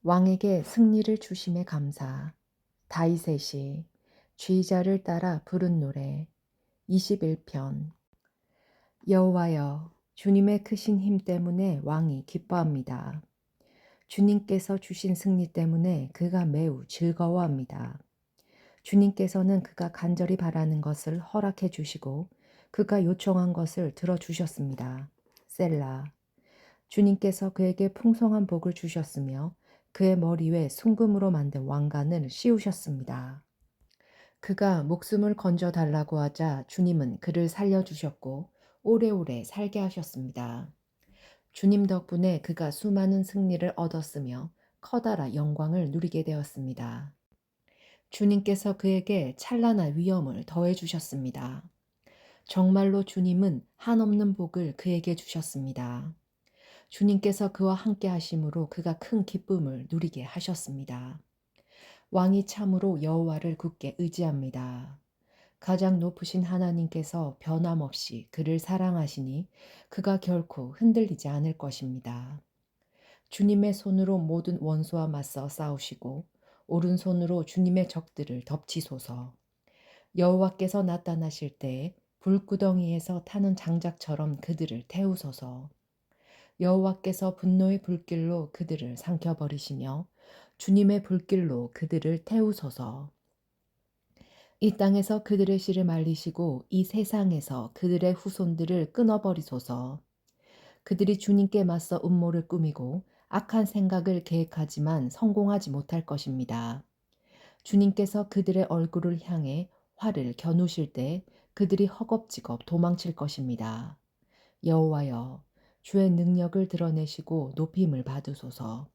왕에게 승리를 주심에 감사. 다윗의 쥐자를 따라 부른 노래. 21편. 여호와여, 주님의 크신 힘 때문에 왕이 기뻐합니다. 주님께서 주신 승리 때문에 그가 매우 즐거워합니다. 주님께서는 그가 간절히 바라는 것을 허락해 주시고 그가 요청한 것을 들어주셨습니다. 셀라. 주님께서 그에게 풍성한 복을 주셨으며 그의 머리 위에 순금으로 만든 왕관을 씌우셨습니다. 그가 목숨을 건져 달라고 하자 주님은 그를 살려주셨고 오래오래 살게 하셨습니다. 주님 덕분에 그가 수많은 승리를 얻었으며 커다란 영광을 누리게 되었습니다. 주님께서 그에게 찬란한 위엄을 더해 주셨습니다. 정말로 주님은 한없는 복을 그에게 주셨습니다. 주님께서 그와 함께 하심으로 그가 큰 기쁨을 누리게 하셨습니다. 왕이 참으로 여호와를 굳게 의지합니다. 가장 높으신 하나님께서 변함없이 그를 사랑하시니 그가 결코 흔들리지 않을 것입니다. 주님의 손으로 모든 원수와 맞서 싸우시고 오른손으로 주님의 적들을 덮치소서. 여호와께서 나타나실 때에 불구덩이에서 타는 장작처럼 그들을 태우소서. 여호와께서 분노의 불길로 그들을 삼켜버리시며 주님의 불길로 그들을 태우소서. 이 땅에서 그들의 씨를 말리시고 이 세상에서 그들의 후손들을 끊어버리소서. 그들이 주님께 맞서 음모를 꾸미고 악한 생각을 계획하지만 성공하지 못할 것입니다. 주님께서 그들의 얼굴을 향해 활을 겨누실 때 그들이 허겁지겁 도망칠 것입니다. 여호와여, 주의 능력을 드러내시고 높임을 받으소서.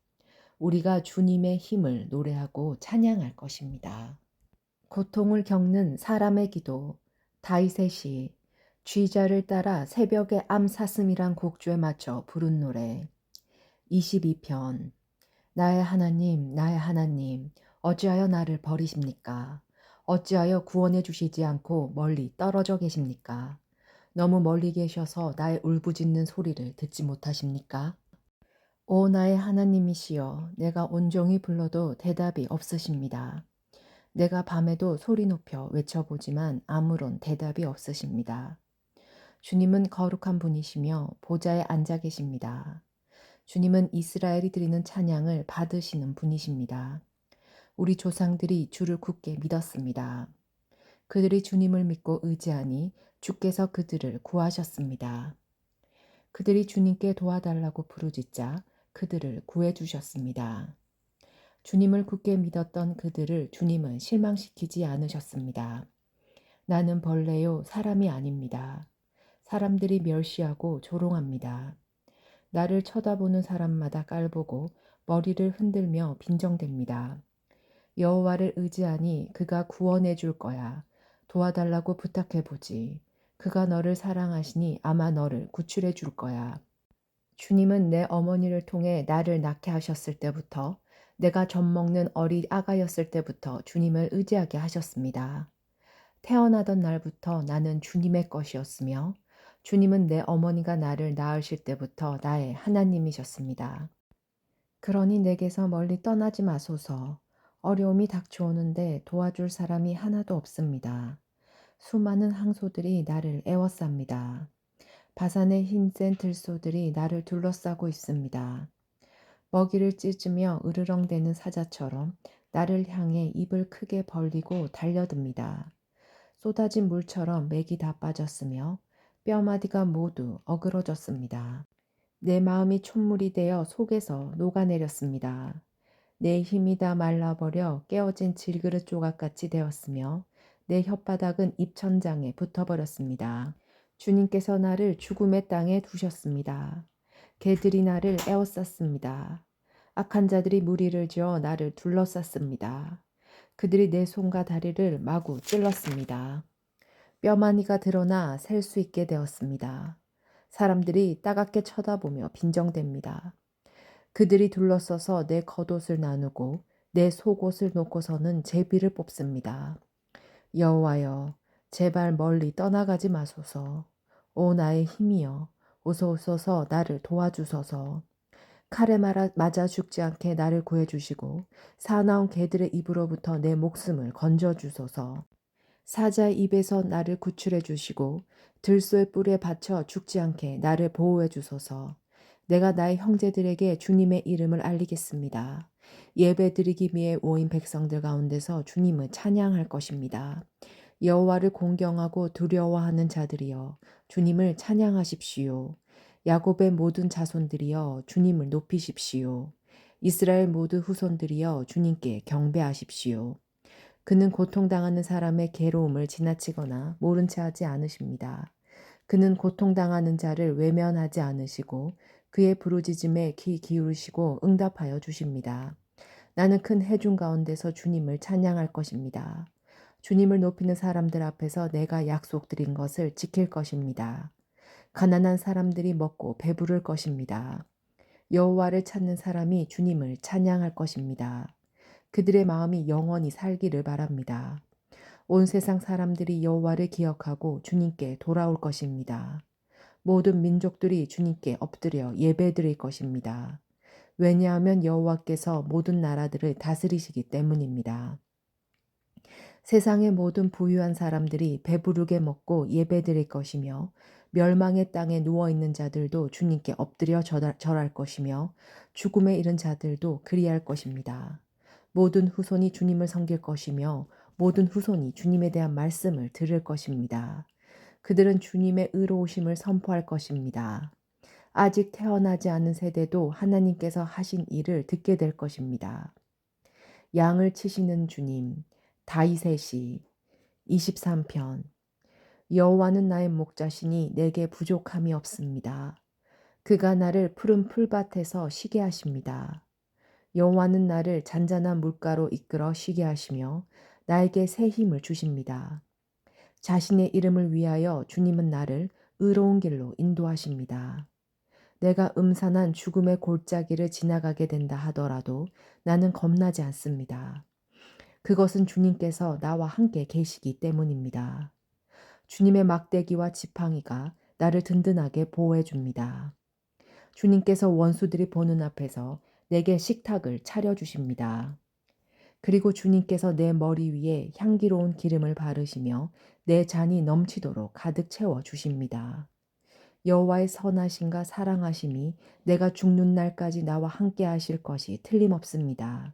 우리가 주님의 힘을 노래하고 찬양할 것입니다. 고통을 겪는 사람의 기도. 다윗의 시. 쥐자를 따라 새벽의 암사슴이란 곡조에 맞춰 부른 노래. 22편. 나의 하나님, 나의 하나님, 어찌하여 나를 버리십니까? 어찌하여 구원해 주시지 않고 멀리 떨어져 계십니까? 너무 멀리 계셔서 나의 울부짖는 소리를 듣지 못하십니까? 오 나의 하나님이시여, 내가 온종일 불러도 대답이 없으십니다. 내가 밤에도 소리 높여 외쳐보지만 아무런 대답이 없으십니다. 주님은 거룩한 분이시며 보좌에 앉아 계십니다. 주님은 이스라엘이 드리는 찬양을 받으시는 분이십니다. 우리 조상들이 주를 굳게 믿었습니다. 그들이 주님을 믿고 의지하니 주께서 그들을 구하셨습니다. 그들이 주님께 도와달라고 부르짖자 그들을 구해주셨습니다. 주님을 굳게 믿었던 그들을 주님은 실망시키지 않으셨습니다. 나는 벌레요, 사람이 아닙니다. 사람들이 멸시하고 조롱합니다. 나를 쳐다보는 사람마다 깔보고 머리를 흔들며 빈정댑니다. 여호와를 의지하니 그가 구원해 줄 거야. 도와달라고 부탁해 보지. 그가 너를 사랑하시니 아마 너를 구출해 줄 거야. 주님은 내 어머니를 통해 나를 낳게 하셨을 때부터 내가 젖먹는 어린 아가였을 때부터 주님을 의지하게 하셨습니다. 태어나던 날부터 나는 주님의 것이었으며 주님은 내 어머니가 나를 낳으실 때부터 나의 하나님이셨습니다. 그러니 내게서 멀리 떠나지 마소서. 어려움이 닥쳐오는데 도와줄 사람이 하나도 없습니다. 수많은 항소들이 나를 애워쌉니다. 바산의 힘센 들소들이 나를 둘러싸고 있습니다. 먹이를 찢으며 으르렁대는 사자처럼 나를 향해 입을 크게 벌리고 달려듭니다. 쏟아진 물처럼 맥이 다 빠졌으며 뼈마디가 모두 어그러졌습니다. 내 마음이 촛물이 되어 속에서 녹아내렸습니다. 내 힘이 다 말라버려 깨어진 질그릇 조각같이 되었으며 내 혓바닥은 입천장에 붙어버렸습니다. 주님께서 나를 죽음의 땅에 두셨습니다. 개들이 나를 에워쌌습니다. 악한 자들이 무리를 지어 나를 둘러쌌습니다. 그들이 내 손과 다리를 마구 찔렀습니다. 뼈마니가 드러나 셀 수 있게 되었습니다. 사람들이 따갑게 쳐다보며 빈정댑니다. 그들이 둘러서서 내 겉옷을 나누고 내 속옷을 놓고서는 제비를 뽑습니다. 여호와여, 제발 멀리 떠나가지 마소서. 오 나의 힘이여, 어서 오소서 나를 도와주소서. 칼에 맞아 죽지 않게 나를 구해주시고 사나운 개들의 입으로부터 내 목숨을 건져주소서. 사자의 입에서 나를 구출해 주시고 들소의 뿔에 받쳐 죽지 않게 나를 보호해 주소서. 내가 나의 형제들에게 주님의 이름을 알리겠습니다. 예배드리기 위해 모인 백성들 가운데서 주님을 찬양할 것입니다. 여호와를 공경하고 두려워하는 자들이여 주님을 찬양하십시오. 야곱의 모든 자손들이여 주님을 높이십시오. 이스라엘 모두 후손들이여 주님께 경배하십시오. 그는 고통당하는 사람의 괴로움을 지나치거나 모른 채 하지 않으십니다. 그는 고통당하는 자를 외면하지 않으시고 그의 부르짖음에 귀 기울이시고 응답하여 주십니다. 나는 큰 해중 가운데서 주님을 찬양할 것입니다. 주님을 높이는 사람들 앞에서 내가 약속드린 것을 지킬 것입니다. 가난한 사람들이 먹고 배부를 것입니다. 여호와를 찾는 사람이 주님을 찬양할 것입니다. 그들의 마음이 영원히 살기를 바랍니다. 온 세상 사람들이 여호와를 기억하고 주님께 돌아올 것입니다. 모든 민족들이 주님께 엎드려 예배드릴 것입니다. 왜냐하면 여호와께서 모든 나라들을 다스리시기 때문입니다. 세상의 모든 부유한 사람들이 배부르게 먹고 예배드릴 것이며 멸망의 땅에 누워있는 자들도 주님께 엎드려 절할 것이며 죽음에 이른 자들도 그리할 것입니다. 모든 후손이 주님을 섬길 것이며 모든 후손이 주님에 대한 말씀을 들을 것입니다. 그들은 주님의 의로우심을 선포할 것입니다. 아직 태어나지 않은 세대도 하나님께서 하신 일을 듣게 될 것입니다. 양을 치시는 주님, 다윗의 시 23편. 여호와는 나의 목자시니 내게 부족함이 없습니다. 그가 나를 푸른 풀밭에서 쉬게 하십니다. 여호와는 나를 잔잔한 물가로 이끌어 쉬게 하시며 나에게 새 힘을 주십니다. 자신의 이름을 위하여 주님은 나를 의로운 길로 인도하십니다. 내가 음산한 죽음의 골짜기를 지나가게 된다 하더라도 나는 겁나지 않습니다. 그것은 주님께서 나와 함께 계시기 때문입니다. 주님의 막대기와 지팡이가 나를 든든하게 보호해 줍니다. 주님께서 원수들이 보는 앞에서 내게 식탁을 차려주십니다. 그리고 주님께서 내 머리 위에 향기로운 기름을 바르시며 내 잔이 넘치도록 가득 채워 주십니다. 여호와의 선하심과 사랑하심이 내가 죽는 날까지 나와 함께 하실 것이 틀림없습니다.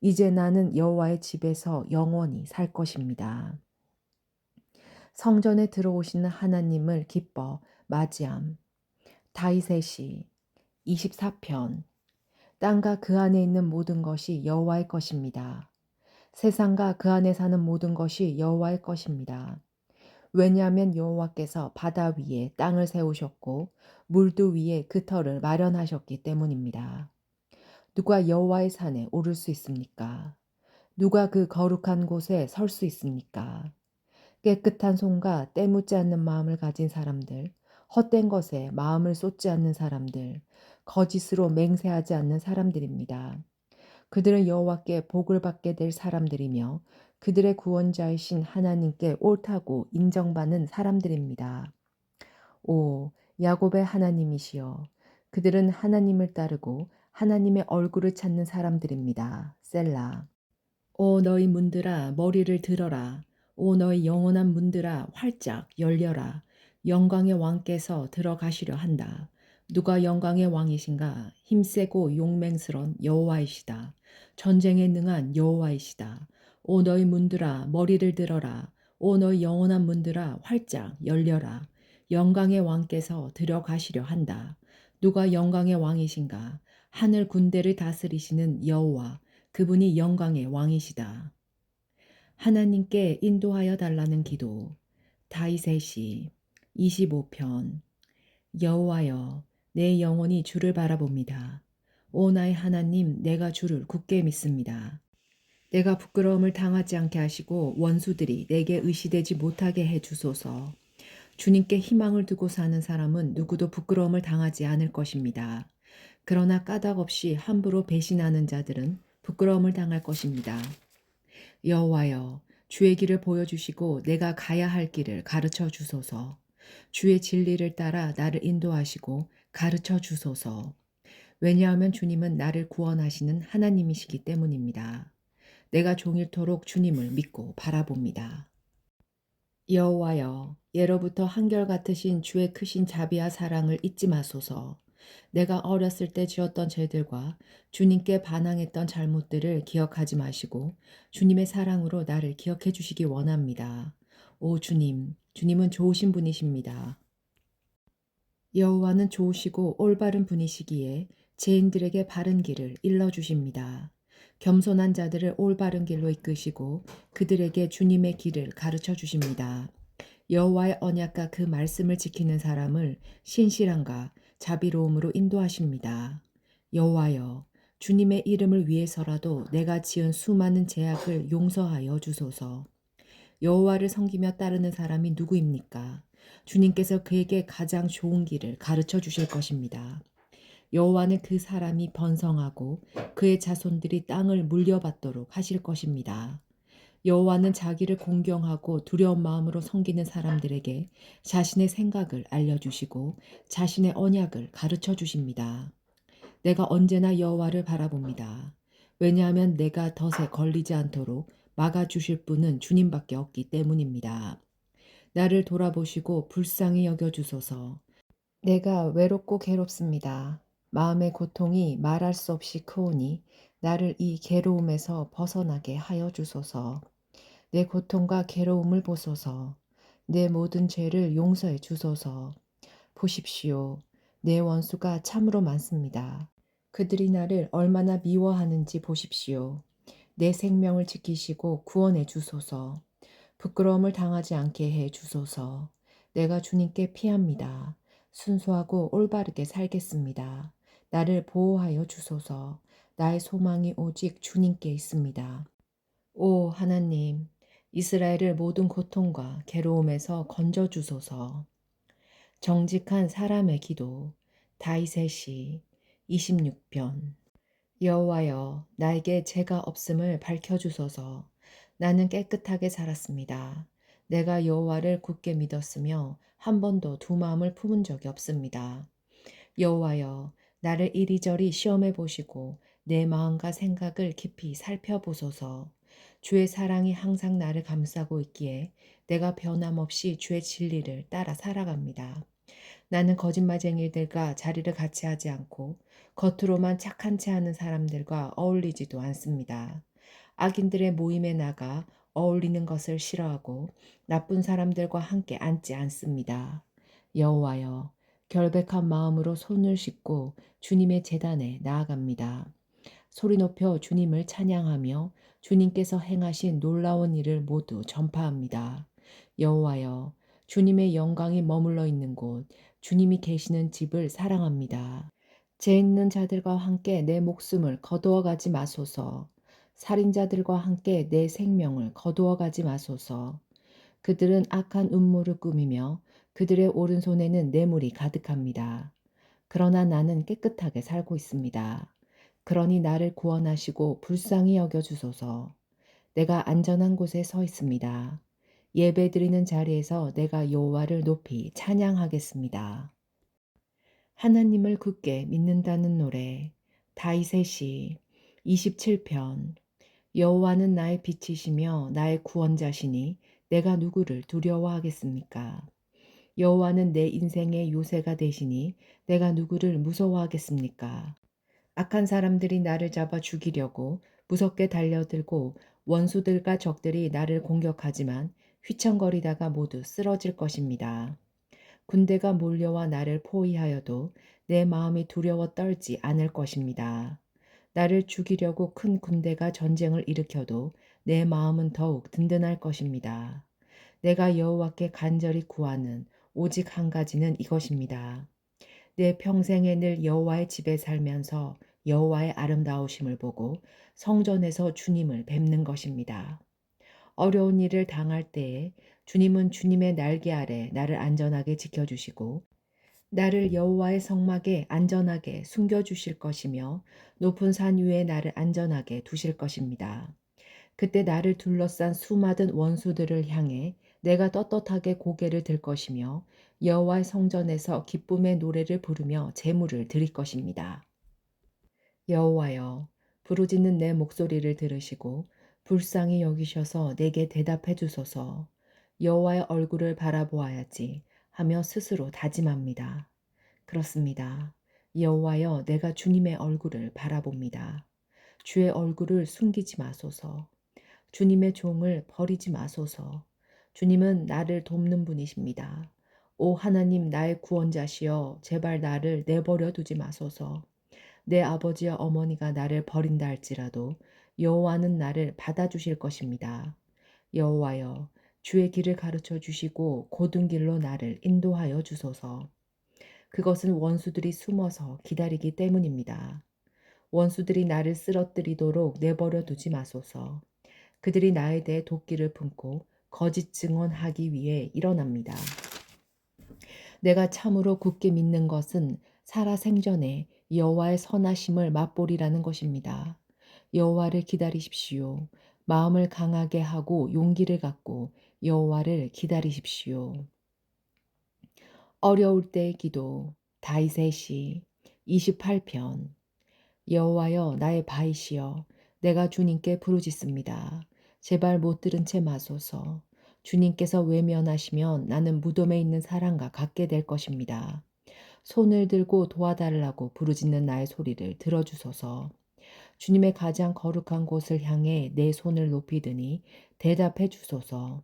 이제 나는 여호와의 집에서 영원히 살 것입니다. 성전에 들어오시는 하나님을 기뻐 맞이함. 다윗의 시 24편. 땅과 그 안에 있는 모든 것이 여호와의 것입니다. 세상과 그 안에 사는 모든 것이 여호와의 것입니다. 왜냐하면 여호와께서 바다 위에 땅을 세우셨고 물도 위에 그 터를 마련하셨기 때문입니다. 누가 여호와의 산에 오를 수 있습니까? 누가 그 거룩한 곳에 설 수 있습니까? 깨끗한 손과 때묻지 않는 마음을 가진 사람들, 헛된 것에 마음을 쏟지 않는 사람들, 거짓으로 맹세하지 않는 사람들입니다. 그들은 여호와께 복을 받게 될 사람들이며 그들의 구원자이신 하나님께 옳다고 인정받는 사람들입니다. 오, 야곱의 하나님이시여. 그들은 하나님을 따르고 하나님의 얼굴을 찾는 사람들입니다. 셀라. 오 너희 문들아 머리를 들어라. 오 너희 영원한 문들아 활짝 열려라. 영광의 왕께서 들어가시려 한다. 누가 영광의 왕이신가? 힘세고 용맹스런 여호와이시다. 전쟁에 능한 여호와이시다. 오 너희 문들아 머리를 들어라. 오 너희 영원한 문들아 활짝 열려라. 영광의 왕께서 들어가시려 한다. 누가 영광의 왕이신가? 하늘 군대를 다스리시는 여호와. 그분이 영광의 왕이시다. 하나님께 인도하여 달라는 기도. 다윗의 시 25편. 여호와여, 내 영혼이 주를 바라봅니다. 오 나의 하나님, 내가 주를 굳게 믿습니다. 내가 부끄러움을 당하지 않게 하시고 원수들이 내게 의시되지 못하게 해 주소서. 주님께 희망을 두고 사는 사람은 누구도 부끄러움을 당하지 않을 것입니다. 그러나 까닭없이 함부로 배신하는 자들은 부끄러움을 당할 것입니다. 여호와여, 주의 길을 보여주시고 내가 가야 할 길을 가르쳐 주소서. 주의 진리를 따라 나를 인도하시고 가르쳐 주소서. 왜냐하면 주님은 나를 구원하시는 하나님이시기 때문입니다. 내가 종일토록 주님을 믿고 바라봅니다. 여호와여, 예로부터 한결같으신 주의 크신 자비와 사랑을 잊지 마소서. 내가 어렸을 때 지었던 죄들과 주님께 반항했던 잘못들을 기억하지 마시고 주님의 사랑으로 나를 기억해 주시기 원합니다. 오 주님, 주님은 좋으신 분이십니다. 여호와는 좋으시고 올바른 분이시기에 죄인들에게 바른 길을 일러주십니다. 겸손한 자들을 올바른 길로 이끄시고 그들에게 주님의 길을 가르쳐 주십니다. 여호와의 언약과 그 말씀을 지키는 사람을 신실함과 자비로움으로 인도하십니다. 여호와여, 주님의 이름을 위해서라도 내가 지은 수많은 죄악을 용서하여 주소서. 여호와를 섬기며 따르는 사람이 누구입니까? 주님께서 그에게 가장 좋은 길을 가르쳐 주실 것입니다. 여호와는 그 사람이 번성하고 그의 자손들이 땅을 물려받도록 하실 것입니다. 여호와는 자기를 공경하고 두려운 마음으로 섬기는 사람들에게 자신의 생각을 알려주시고 자신의 언약을 가르쳐 주십니다. 내가 언제나 여호와를 바라봅니다. 왜냐하면 내가 덫에 걸리지 않도록 막아주실 분은 주님밖에 없기 때문입니다. 나를 돌아보시고 불쌍히 여겨주소서. 내가 외롭고 괴롭습니다. 마음의 고통이 말할 수 없이 크오니 나를 이 괴로움에서 벗어나게 하여 주소서. 내 고통과 괴로움을 보소서. 내 모든 죄를 용서해 주소서. 보십시오. 내 원수가 참으로 많습니다. 그들이 나를 얼마나 미워하는지 보십시오. 내 생명을 지키시고 구원해 주소서. 부끄러움을 당하지 않게 해 주소서. 내가 주님께 피합니다. 순수하고 올바르게 살겠습니다. 나를 보호하여 주소서. 나의 소망이 오직 주님께 있습니다. 오 하나님, 이스라엘을 모든 고통과 괴로움에서 건져 주소서. 정직한 사람의 기도 다윗의 시 26편. 여호와여, 나에게 죄가 없음을 밝혀 주소서. 나는 깨끗하게 살았습니다. 내가 여호와를 굳게 믿었으며 한 번도 두 마음을 품은 적이 없습니다. 여호와여, 나를 이리저리 시험해 보시고 내 마음과 생각을 깊이 살펴보소서. 주의 사랑이 항상 나를 감싸고 있기에 내가 변함없이 주의 진리를 따라 살아갑니다. 나는 거짓말쟁이들과 자리를 같이 하지 않고 겉으로만 착한 체 하는 사람들과 어울리지도 않습니다. 악인들의 모임에 나가 어울리는 것을 싫어하고 나쁜 사람들과 함께 앉지 않습니다. 여호와여, 결백한 마음으로 손을 씻고 주님의 제단에 나아갑니다. 소리 높여 주님을 찬양하며 주님께서 행하신 놀라운 일을 모두 전파합니다. 여호와여, 주님의 영광이 머물러 있는 곳, 주님이 계시는 집을 사랑합니다. 죄 있는 자들과 함께 내 목숨을 거두어 가지 마소서. 살인자들과 함께 내 생명을 거두어 가지 마소서. 그들은 악한 음모를 꾸미며 그들의 오른손에는 뇌물이 가득합니다. 그러나 나는 깨끗하게 살고 있습니다. 그러니 나를 구원하시고 불쌍히 여겨주소서. 내가 안전한 곳에 서 있습니다. 예배드리는 자리에서 내가 여호와를 높이 찬양하겠습니다. 하나님을 굳게 믿는다는 노래 다윗의 시 27편. 여호와는 나의 빛이시며 나의 구원자시니 내가 누구를 두려워하겠습니까? 여호와는 내 인생의 요새가 되시니 내가 누구를 무서워하겠습니까? 악한 사람들이 나를 잡아 죽이려고 무섭게 달려들고 원수들과 적들이 나를 공격하지만 휘청거리다가 모두 쓰러질 것입니다. 군대가 몰려와 나를 포위하여도 내 마음이 두려워 떨지 않을 것입니다. 나를 죽이려고 큰 군대가 전쟁을 일으켜도 내 마음은 더욱 든든할 것입니다. 내가 여호와께 간절히 구하는 오직 한 가지는 이것입니다. 내 평생에 늘 여호와의 집에 살면서 여호와의 아름다우심을 보고 성전에서 주님을 뵙는 것입니다. 어려운 일을 당할 때에 주님은 주님의 날개 아래 나를 안전하게 지켜주시고 나를 여호와의 성막에 안전하게 숨겨주실 것이며 높은 산 위에 나를 안전하게 두실 것입니다. 그때 나를 둘러싼 수많은 원수들을 향해 내가 떳떳하게 고개를 들 것이며 여호와의 성전에서 기쁨의 노래를 부르며 제물을 드릴 것입니다. 여호와여, 부르짖는 내 목소리를 들으시고 불쌍히 여기셔서 내게 대답해 주소서. 여호와의 얼굴을 바라보아야지 하며 스스로 다짐합니다. 그렇습니다. 여호와여, 내가 주님의 얼굴을 바라봅니다. 주의 얼굴을 숨기지 마소서. 주님의 종을 버리지 마소서. 주님은 나를 돕는 분이십니다. 오 하나님, 나의 구원자시여, 제발 나를 내버려 두지 마소서. 내 아버지와 어머니가 나를 버린다 할지라도 여호와는 나를 받아주실 것입니다. 여호와여, 주의 길을 가르쳐 주시고 곧은 길로 나를 인도하여 주소서. 그것은 원수들이 숨어서 기다리기 때문입니다. 원수들이 나를 쓰러뜨리도록 내버려 두지 마소서. 그들이 나에 대해 도끼를 품고 거짓 증언하기 위해 일어납니다. 내가 참으로 굳게 믿는 것은 살아생전에 여호와의 선하심을 맛보리라는 것입니다. 여호와를 기다리십시오. 마음을 강하게 하고 용기를 갖고 여호와를 기다리십시오. 어려울 때의 기도 다윗의 시 28편. 여호와여, 나의 바위시여, 내가 주님께 부르짖습니다. 제발 못 들은 채 마소서. 주님께서 외면하시면 나는 무덤에 있는 사람과 같게 될 것입니다. 손을 들고 도와달라고 부르짖는 나의 소리를 들어주소서. 주님의 가장 거룩한 곳을 향해 내 손을 높이 드니 대답해 주소서.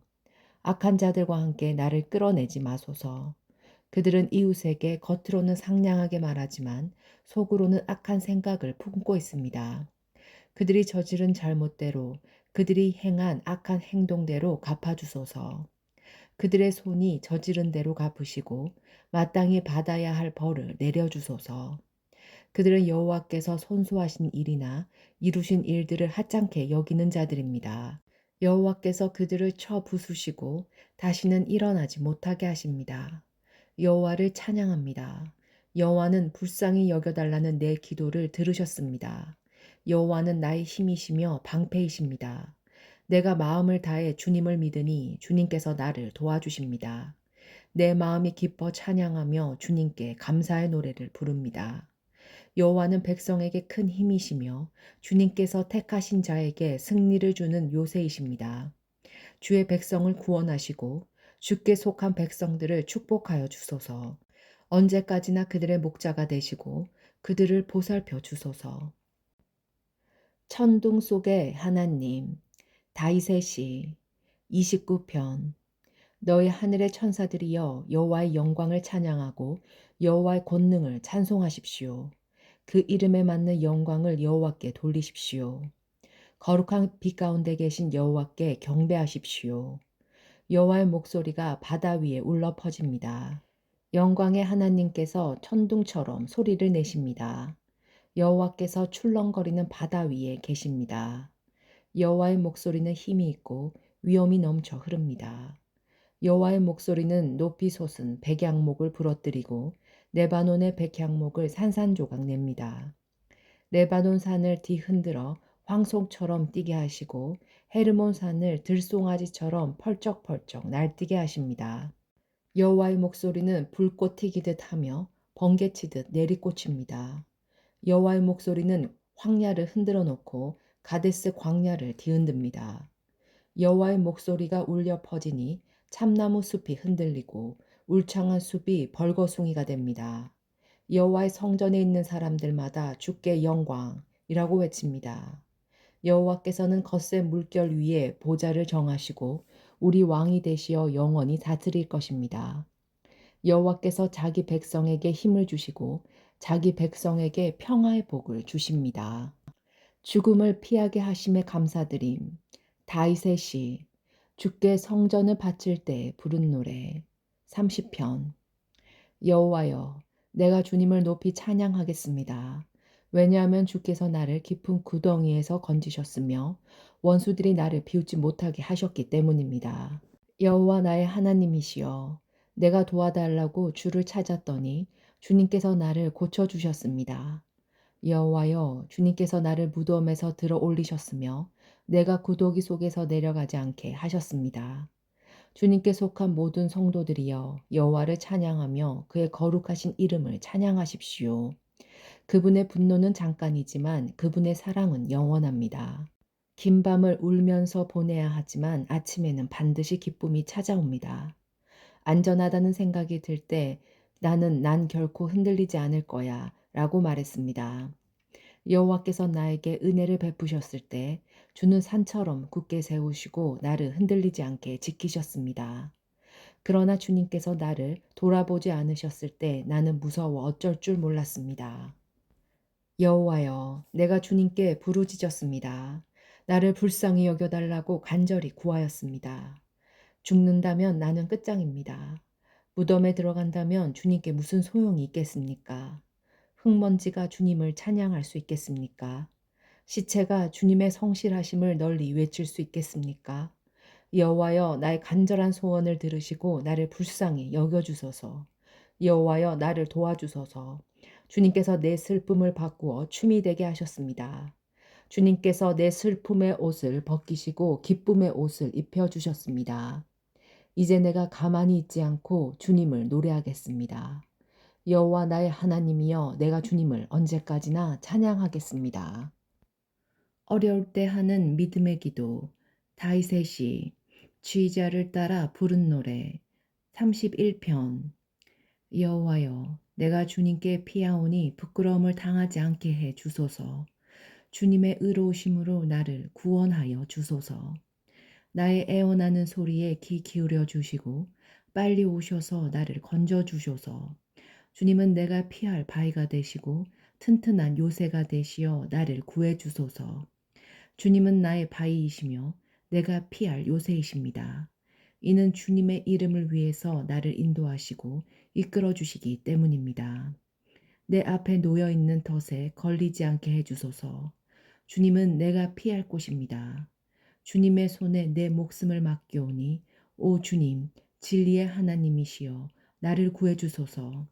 악한 자들과 함께 나를 끌어내지 마소서. 그들은 이웃에게 겉으로는 상냥하게 말하지만 속으로는 악한 생각을 품고 있습니다. 그들이 저지른 잘못대로, 그들이 행한 악한 행동대로 갚아주소서. 그들의 손이 저지른 대로 갚으시고 마땅히 받아야 할 벌을 내려주소서. 그들은 여호와께서 손수하신 일이나 이루신 일들을 하찮게 여기는 자들입니다. 여호와께서 그들을 쳐 부수시고 다시는 일어나지 못하게 하십니다. 여호와를 찬양합니다. 여호와는 불쌍히 여겨달라는 내 기도를 들으셨습니다. 여호와는 나의 힘이시며 방패이십니다. 내가 마음을 다해 주님을 믿으니 주님께서 나를 도와주십니다. 내 마음이 기뻐 찬양하며 주님께 감사의 노래를 부릅니다. 여호와는 백성에게 큰 힘이시며 주님께서 택하신 자에게 승리를 주는 요새이십니다. 주의 백성을 구원하시고 주께 속한 백성들을 축복하여 주소서. 언제까지나 그들의 목자가 되시고 그들을 보살펴 주소서. 천둥 속의 하나님 다윗의 시 29편. 너희 하늘의 천사들이여, 여호와의 영광을 찬양하고 여호와의 권능을 찬송하십시오. 그 이름에 맞는 영광을 여호와께 돌리십시오. 거룩한 빛 가운데 계신 여호와께 경배하십시오. 여호와의 목소리가 바다 위에 울려 퍼집니다. 영광의 하나님께서 천둥처럼 소리를 내십니다. 여호와께서 출렁거리는 바다 위에 계십니다. 여호와의 목소리는 힘이 있고 위엄이 넘쳐 흐릅니다. 여호와의 목소리는 높이 솟은 백향목을 부러뜨리고 레바논의 백향목을 산산조각 냅니다. 레바논 산을 뒤흔들어 황송처럼 뛰게 하시고 헤르몬 산을 들송아지처럼 펄쩍펄쩍 날뛰게 하십니다. 여호와의 목소리는 불꽃 튀기듯 하며 번개치듯 내리꽂힙니다. 여호와의 목소리는 황야를 흔들어 놓고 가데스 광야를 뒤흔듭니다. 여호와의 목소리가 울려 퍼지니 참나무 숲이 흔들리고 울창한 숲이 벌거숭이가 됩니다. 여호와의 성전에 있는 사람들마다 주께 영광이라고 외칩니다. 여호와께서는 겉새 물결 위에 보좌를 정하시고 우리 왕이 되시어 영원히 다스릴 것입니다. 여호와께서 자기 백성에게 힘을 주시고 자기 백성에게 평화의 복을 주십니다. 죽음을 피하게 하심에 감사드림. 다윗의 시. 주께 성전을 바칠 때 부른 노래. 30편. 여호와여, 내가 주님을 높이 찬양하겠습니다. 왜냐하면 주께서 나를 깊은 구덩이에서 건지셨으며 원수들이 나를 비웃지 못하게 하셨기 때문입니다. 여호와 나의 하나님이시여, 내가 도와달라고 주를 찾았더니 주님께서 나를 고쳐주셨습니다. 여호와여, 주님께서 나를 무덤에서 들어 올리셨으며 내가 구더기 속에서 내려가지 않게 하셨습니다. 주님께 속한 모든 성도들이여, 여호와를 찬양하며 그의 거룩하신 이름을 찬양하십시오. 그분의 분노는 잠깐이지만 그분의 사랑은 영원합니다. 긴 밤을 울면서 보내야 하지만 아침에는 반드시 기쁨이 찾아옵니다. 안전하다는 생각이 들 때 난 결코 흔들리지 않을 거야 라고 말했습니다. 여호와께서 나에게 은혜를 베푸셨을 때 주는 산처럼 굳게 세우시고 나를 흔들리지 않게 지키셨습니다. 그러나 주님께서 나를 돌아보지 않으셨을 때 나는 무서워 어쩔 줄 몰랐습니다. 여호와여, 내가 주님께 부르짖었습니다. 나를 불쌍히 여겨달라고 간절히 구하였습니다. 죽는다면 나는 끝장입니다. 무덤에 들어간다면 주님께 무슨 소용이 있겠습니까? 흙먼지가 주님을 찬양할 수 있겠습니까? 시체가 주님의 성실하심을 널리 외칠 수 있겠습니까? 여호와여, 나의 간절한 소원을 들으시고 나를 불쌍히 여겨주소서. 여호와여, 나를 도와주소서. 주님께서 내 슬픔을 바꾸어 춤이 되게 하셨습니다. 주님께서 내 슬픔의 옷을 벗기시고 기쁨의 옷을 입혀주셨습니다. 이제 내가 가만히 있지 않고 주님을 노래하겠습니다. 여호와 나의 하나님이여, 내가 주님을 언제까지나 찬양하겠습니다. 어려울 때 하는 믿음의 기도. 다윗의 시. 지휘자를 따라 부른 노래. 31편. 여호와여, 내가 주님께 피하오니 부끄러움을 당하지 않게 해 주소서. 주님의 의로우심으로 나를 구원하여 주소서. 나의 애원하는 소리에 귀 기울여 주시고 빨리 오셔서 나를 건져 주소서. 주님은 내가 피할 바위가 되시고 튼튼한 요새가 되시어 나를 구해 주소서. 주님은 나의 바위이시며 내가 피할 요새이십니다. 이는 주님의 이름을 위해서 나를 인도하시고 이끌어 주시기 때문입니다. 내 앞에 놓여 있는 덫에 걸리지 않게 해주소서. 주님은 내가 피할 곳입니다. 주님의 손에 내 목숨을 맡기오니 오 주님, 진리의 하나님이시여 나를 구해주소서.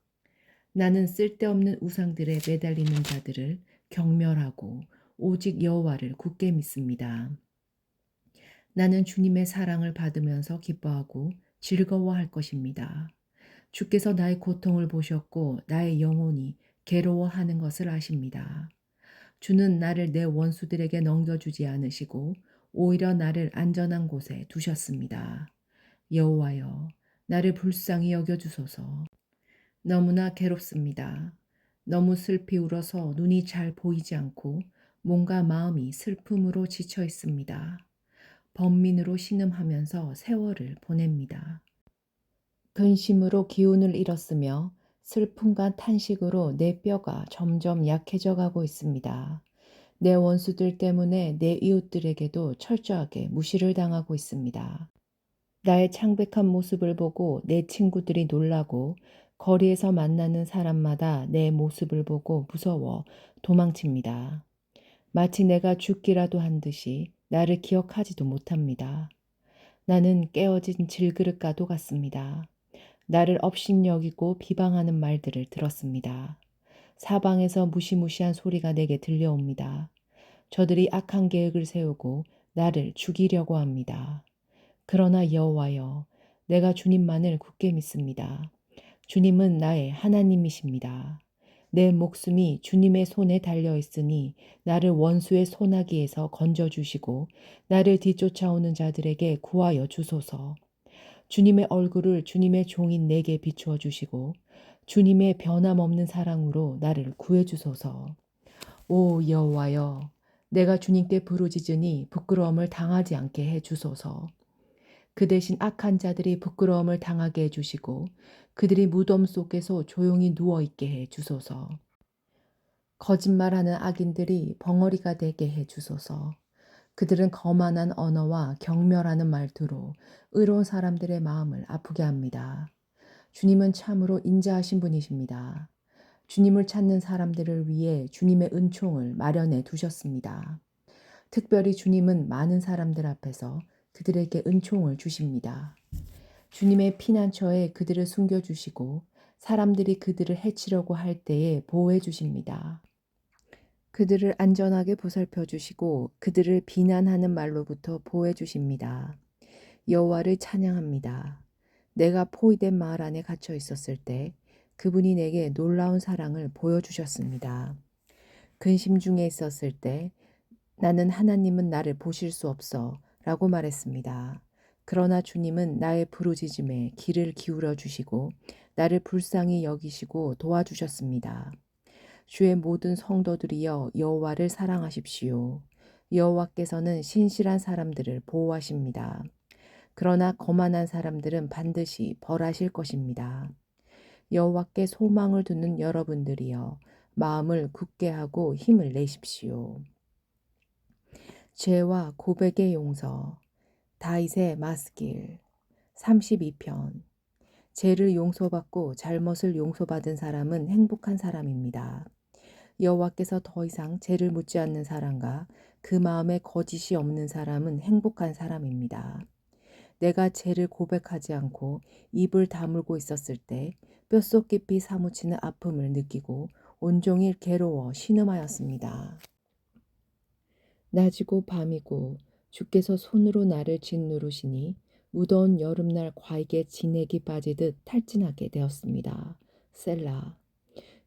나는 쓸데없는 우상들에 매달리는 자들을 경멸하고 오직 여호와를 굳게 믿습니다. 나는 주님의 사랑을 받으면서 기뻐하고 즐거워할 것입니다. 주께서 나의 고통을 보셨고 나의 영혼이 괴로워하는 것을 아십니다. 주는 나를 내 원수들에게 넘겨주지 않으시고 오히려 나를 안전한 곳에 두셨습니다. 여호와여, 나를 불쌍히 여겨주소서. 너무나 괴롭습니다. 너무 슬피 울어서 눈이 잘 보이지 않고 몸과 마음이 슬픔으로 지쳐 있습니다. 번민으로 신음하면서 세월을 보냅니다. 근심으로 기운을 잃었으며 슬픔과 탄식으로 내 뼈가 점점 약해져 가고 있습니다. 내 원수들 때문에 내 이웃들에게도 철저하게 무시를 당하고 있습니다. 나의 창백한 모습을 보고 내 친구들이 놀라고 거리에서 만나는 사람마다 내 모습을 보고 무서워 도망칩니다. 마치 내가 죽기라도 한 듯이 나를 기억하지도 못합니다. 나는 깨어진 질그릇과도 같습니다. 나를 업신여기고 비방하는 말들을 들었습니다. 사방에서 무시무시한 소리가 내게 들려옵니다. 저들이 악한 계획을 세우고 나를 죽이려고 합니다. 그러나 여호와여, 내가 주님만을 굳게 믿습니다. 주님은 나의 하나님이십니다. 내 목숨이 주님의 손에 달려 있으니 나를 원수의 손아귀에서 건져주시고 나를 뒤쫓아오는 자들에게 구하여 주소서. 주님의 얼굴을 주님의 종인 내게 비추어 주시고 주님의 변함없는 사랑으로 나를 구해 주소서. 오 여호와여, 내가 주님께 부르짖으니 부끄러움을 당하지 않게 해 주소서. 그 대신 악한 자들이 부끄러움을 당하게 해 주시고 그들이 무덤 속에서 조용히 누워 있게 해 주소서. 거짓말하는 악인들이 벙어리가 되게 해 주소서. 그들은 거만한 언어와 경멸하는 말투로 의로운 사람들의 마음을 아프게 합니다. 주님은 참으로 인자하신 분이십니다. 주님을 찾는 사람들을 위해 주님의 은총을 마련해 두셨습니다. 특별히 주님은 많은 사람들 앞에서 그들에게 은총을 주십니다. 주님의 피난처에 그들을 숨겨주시고 사람들이 그들을 해치려고 할 때에 보호해 주십니다. 그들을 안전하게 보살펴 주시고 그들을 비난하는 말로부터 보호해 주십니다. 여호와를 찬양합니다. 내가 포위된 마을 안에 갇혀 있었을 때 그분이 내게 놀라운 사랑을 보여주셨습니다. 근심 중에 있었을 때 나는 하나님은 나를 보실 수 없어 라고 말했습니다. 그러나 주님은 나의 부르짖음에 귀를 기울여 주시고 나를 불쌍히 여기시고 도와주셨습니다. 주의 모든 성도들이여 여호와를 사랑하십시오. 여호와께서는 신실한 사람들을 보호하십니다. 그러나 거만한 사람들은 반드시 벌하실 것입니다. 여호와께 소망을 두는 여러분들이여 마음을 굳게 하고 힘을 내십시오. 죄와 고백의 용서 다윗의 마스길 32편 죄를 용서받고 잘못을 용서받은 사람은 행복한 사람입니다. 여호와께서 더 이상 죄를 묻지 않는 사람과 그 마음에 거짓이 없는 사람은 행복한 사람입니다. 내가 죄를 고백하지 않고 입을 다물고 있었을 때 뼛속 깊이 사무치는 아픔을 느끼고 온종일 괴로워 신음하였습니다. 낮이고 밤이고 주께서 손으로 나를 짓누르시니 무더운 여름날 과익에 진액이 빠지듯 탈진하게 되었습니다. 셀라.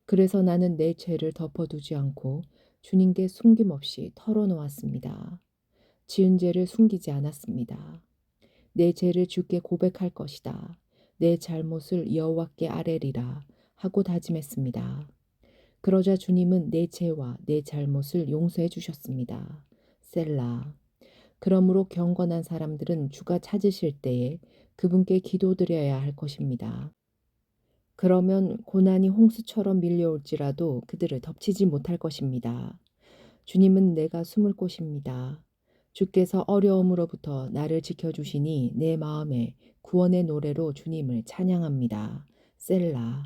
그래서 나는 내 죄를 덮어두지 않고 주님께 숨김없이 털어놓았습니다. 지은 죄를 숨기지 않았습니다. 내 죄를 주께 고백할 것이다. 내 잘못을 여호와께 아뢰리라 하고 다짐했습니다. 그러자 주님은 내 죄와 내 잘못을 용서해 주셨습니다. 셀라. 그러므로 경건한 사람들은 주가 찾으실 때에 그분께 기도드려야 할 것입니다. 그러면 고난이 홍수처럼 밀려올지라도 그들을 덮치지 못할 것입니다. 주님은 내가 숨을 곳입니다. 주께서 어려움으로부터 나를 지켜주시니 내 마음에 구원의 노래로 주님을 찬양합니다. 셀라.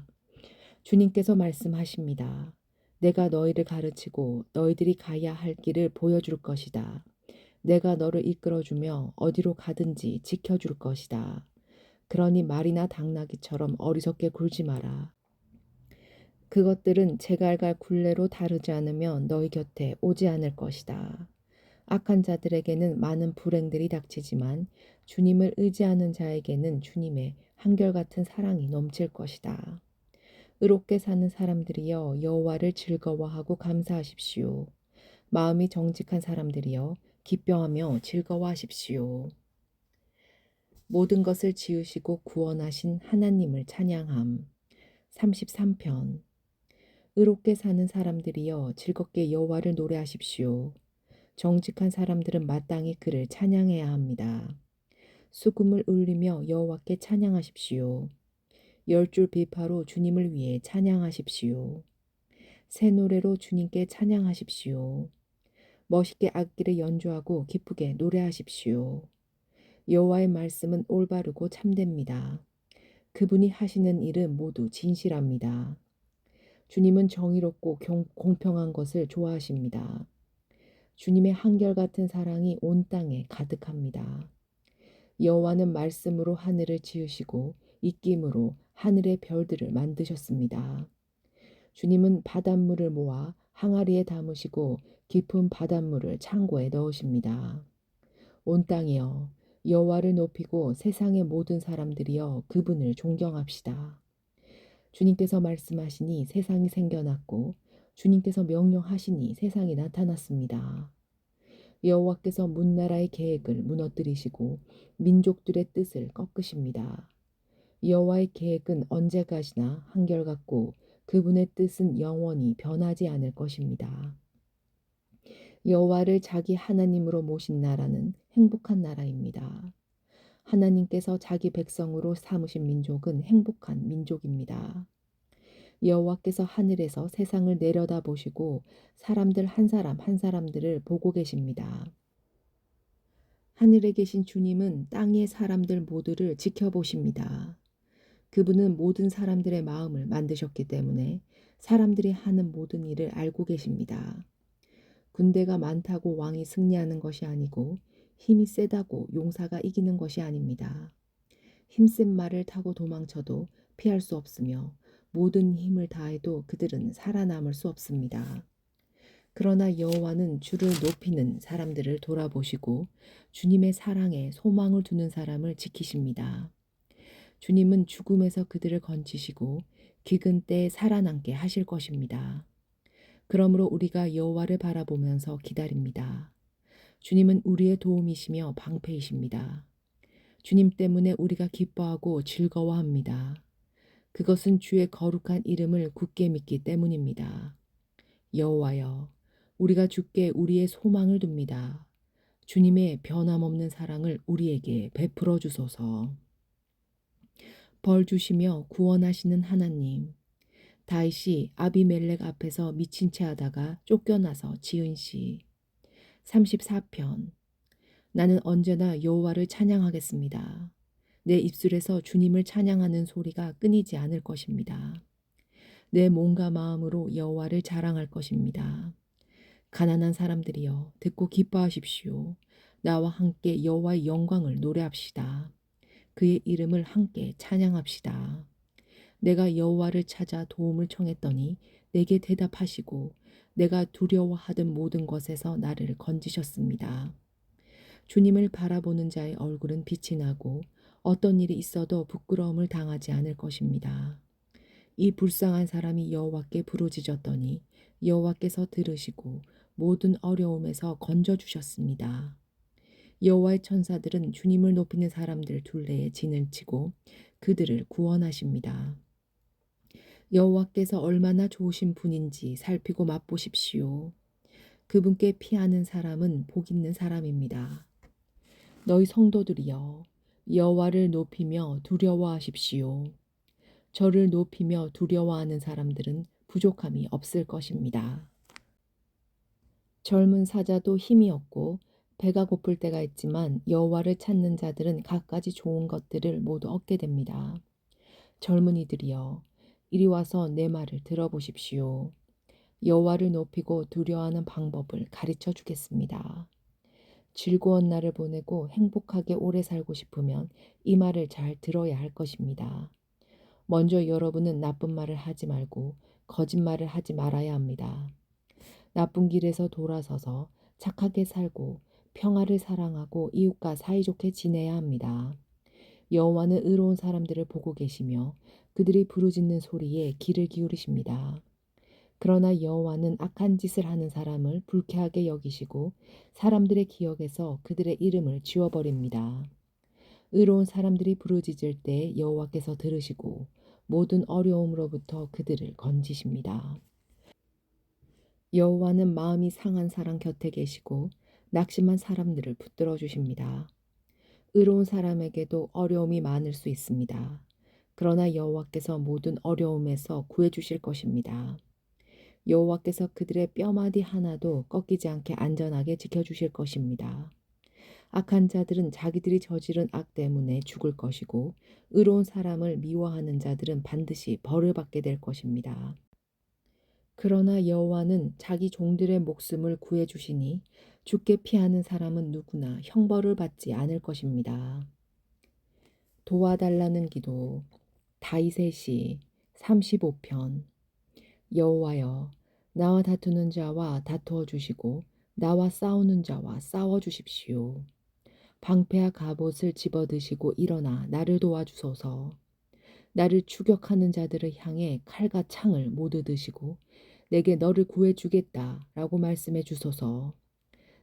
주님께서 말씀하십니다. 내가 너희를 가르치고 너희들이 가야 할 길을 보여줄 것이다. 내가 너를 이끌어주며 어디로 가든지 지켜줄 것이다. 그러니 말이나 당나귀처럼 어리석게 굴지 마라. 그것들은 제갈갈 굴레로 다르지 않으면 너희 곁에 오지 않을 것이다. 악한 자들에게는 많은 불행들이 닥치지만 주님을 의지하는 자에게는 주님의 한결같은 사랑이 넘칠 것이다. 의롭게 사는 사람들이여 여호와를 즐거워하고 감사하십시오. 마음이 정직한 사람들이여 기뻐하며 즐거워하십시오. 모든 것을 지으시고 구원하신 하나님을 찬양함. 33편 의롭게 사는 사람들이여 즐겁게 여호와를 노래하십시오. 정직한 사람들은 마땅히 그를 찬양해야 합니다. 수금을 울리며 여호와께 찬양하십시오. 열줄 비파로 주님을 위해 찬양하십시오. 새 노래로 주님께 찬양하십시오. 멋있게 악기를 연주하고 기쁘게 노래하십시오. 여호와의 말씀은 올바르고 참됩니다. 그분이 하시는 일은 모두 진실합니다. 주님은 정의롭고 공평한 것을 좋아하십니다. 주님의 한결같은 사랑이 온 땅에 가득합니다. 여호와는 말씀으로 하늘을 지으시고 입김으로 하늘의 별들을 만드셨습니다. 주님은 바닷물을 모아 항아리에 담으시고 깊은 바닷물을 창고에 넣으십니다. 온 땅이여 여호와를 높이고 세상의 모든 사람들이여 그분을 존경합시다. 주님께서 말씀하시니 세상이 생겨났고 주님께서 명령하시니 세상이 나타났습니다. 여호와께서 문나라의 계획을 무너뜨리시고 민족들의 뜻을 꺾으십니다. 여호와의 계획은 언제까지나 한결같고 그분의 뜻은 영원히 변하지 않을 것입니다. 여호와를 자기 하나님으로 모신 나라는 행복한 나라입니다. 하나님께서 자기 백성으로 삼으신 민족은 행복한 민족입니다. 여호와께서 하늘에서 세상을 내려다보시고 사람들 한 사람 한 사람들을 보고 계십니다. 하늘에 계신 주님은 땅의 사람들 모두를 지켜보십니다. 그분은 모든 사람들의 마음을 만드셨기 때문에 사람들이 하는 모든 일을 알고 계십니다. 군대가 많다고 왕이 승리하는 것이 아니고 힘이 세다고 용사가 이기는 것이 아닙니다. 힘센 말을 타고 도망쳐도 피할 수 없으며 모든 힘을 다해도 그들은 살아남을 수 없습니다. 그러나 여호와는 주를 높이는 사람들을 돌아보시고 주님의 사랑에 소망을 두는 사람을 지키십니다. 주님은 죽음에서 그들을 건지시고 기근 때에 살아남게 하실 것입니다. 그러므로 우리가 여호와를 바라보면서 기다립니다. 주님은 우리의 도움이시며 방패이십니다. 주님 때문에 우리가 기뻐하고 즐거워합니다. 그것은 주의 거룩한 이름을 굳게 믿기 때문입니다. 여호와여, 우리가 주께 우리의 소망을 둡니다. 주님의 변함없는 사랑을 우리에게 베풀어 주소서. 벌 주시며 구원하시는 하나님, 다윗이 아비멜렉 앞에서 미친 채 하다가 쫓겨나서 지은 시 34편. 나는 언제나 여호와를 찬양하겠습니다. 내 입술에서 주님을 찬양하는 소리가 끊이지 않을 것입니다. 내 몸과 마음으로 여호와를 자랑할 것입니다. 가난한 사람들이여 듣고 기뻐하십시오. 나와 함께 여호와의 영광을 노래합시다. 그의 이름을 함께 찬양합시다. 내가 여호와를 찾아 도움을 청했더니 내게 대답하시고 내가 두려워하던 모든 것에서 나를 건지셨습니다. 주님을 바라보는 자의 얼굴은 빛이 나고 어떤 일이 있어도 부끄러움을 당하지 않을 것입니다. 이 불쌍한 사람이 여호와께 부르짖었더니 여호와께서 들으시고 모든 어려움에서 건져주셨습니다. 여호와의 천사들은 주님을 높이는 사람들 둘레에 진을 치고 그들을 구원하십니다. 여호와께서 얼마나 좋으신 분인지 살피고 맛보십시오. 그분께 피하는 사람은 복 있는 사람입니다. 너희 성도들이여 여호와를 높이며 두려워하십시오. 저를 높이며 두려워하는 사람들은 부족함이 없을 것입니다. 젊은 사자도 힘이 없고 배가 고플 때가 있지만 여호와를 찾는 자들은 갖가지 좋은 것들을 모두 얻게 됩니다. 젊은이들이여 이리 와서 내 말을 들어보십시오. 여호와를 높이고 두려워하는 방법을 가르쳐 주겠습니다. 즐거운 날을 보내고 행복하게 오래 살고 싶으면 이 말을 잘 들어야 할 것입니다. 먼저 여러분은 나쁜 말을 하지 말고 거짓말을 하지 말아야 합니다. 나쁜 길에서 돌아서서 착하게 살고 평화를 사랑하고 이웃과 사이좋게 지내야 합니다. 여호와는 의로운 사람들을 보고 계시며 그들이 부르짖는 소리에 귀를 기울이십니다. 그러나 여호와는 악한 짓을 하는 사람을 불쾌하게 여기시고 사람들의 기억에서 그들의 이름을 지워버립니다. 의로운 사람들이 부르짖을 때 여호와께서 들으시고 모든 어려움으로부터 그들을 건지십니다. 여호와는 마음이 상한 사람 곁에 계시고 낙심한 사람들을 붙들어 주십니다. 의로운 사람에게도 어려움이 많을 수 있습니다. 그러나 여호와께서 모든 어려움에서 구해 주실 것입니다. 여호와께서 그들의 뼈마디 하나도 꺾이지 않게 안전하게 지켜주실 것입니다. 악한 자들은 자기들이 저지른 악 때문에 죽을 것이고 의로운 사람을 미워하는 자들은 반드시 벌을 받게 될 것입니다. 그러나 여호와는 자기 종들의 목숨을 구해 주시니 죽게 피하는 사람은 누구나 형벌을 받지 않을 것입니다. 도와달라는 기도 다윗의 시 35편. 여호와여 나와 다투는 자와 다투어 주시고 나와 싸우는 자와 싸워 주십시오. 방패와 갑옷을 집어드시고 일어나 나를 도와주소서. 나를 추격하는 자들을 향해 칼과 창을 모두 드시고 내게 너를 구해주겠다라고 말씀해 주소서.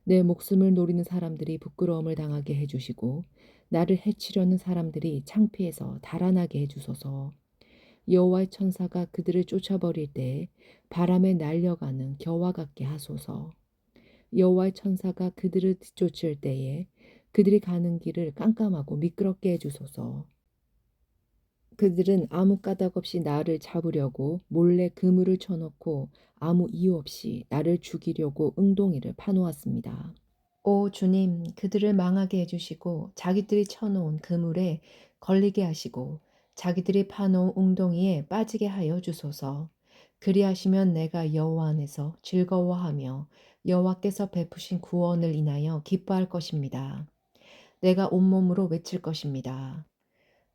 내 목숨을 노리는 사람들이 부끄러움을 당하게 해주시고 나를 해치려는 사람들이 창피해서 달아나게 해주소서. 여호와의 천사가 그들을 쫓아버릴 때에 바람에 날려가는 겨와 같게 하소서. 여호와의 천사가 그들을 뒤쫓을 때에 그들이 가는 길을 깜깜하고 미끄럽게 해주소서. 그들은 아무 까닭 없이 나를 잡으려고 몰래 그물을 쳐놓고 아무 이유 없이 나를 죽이려고 응동이를 파놓았습니다. 오 주님, 그들을 망하게 해주시고 자기들이 쳐놓은 그물에 걸리게 하시고 자기들이 파놓은 웅덩이에 빠지게 하여 주소서. 그리하시면 내가 여호와 안에서 즐거워하며 여호와께서 베푸신 구원을 인하여 기뻐할 것입니다. 내가 온몸으로 외칠 것입니다.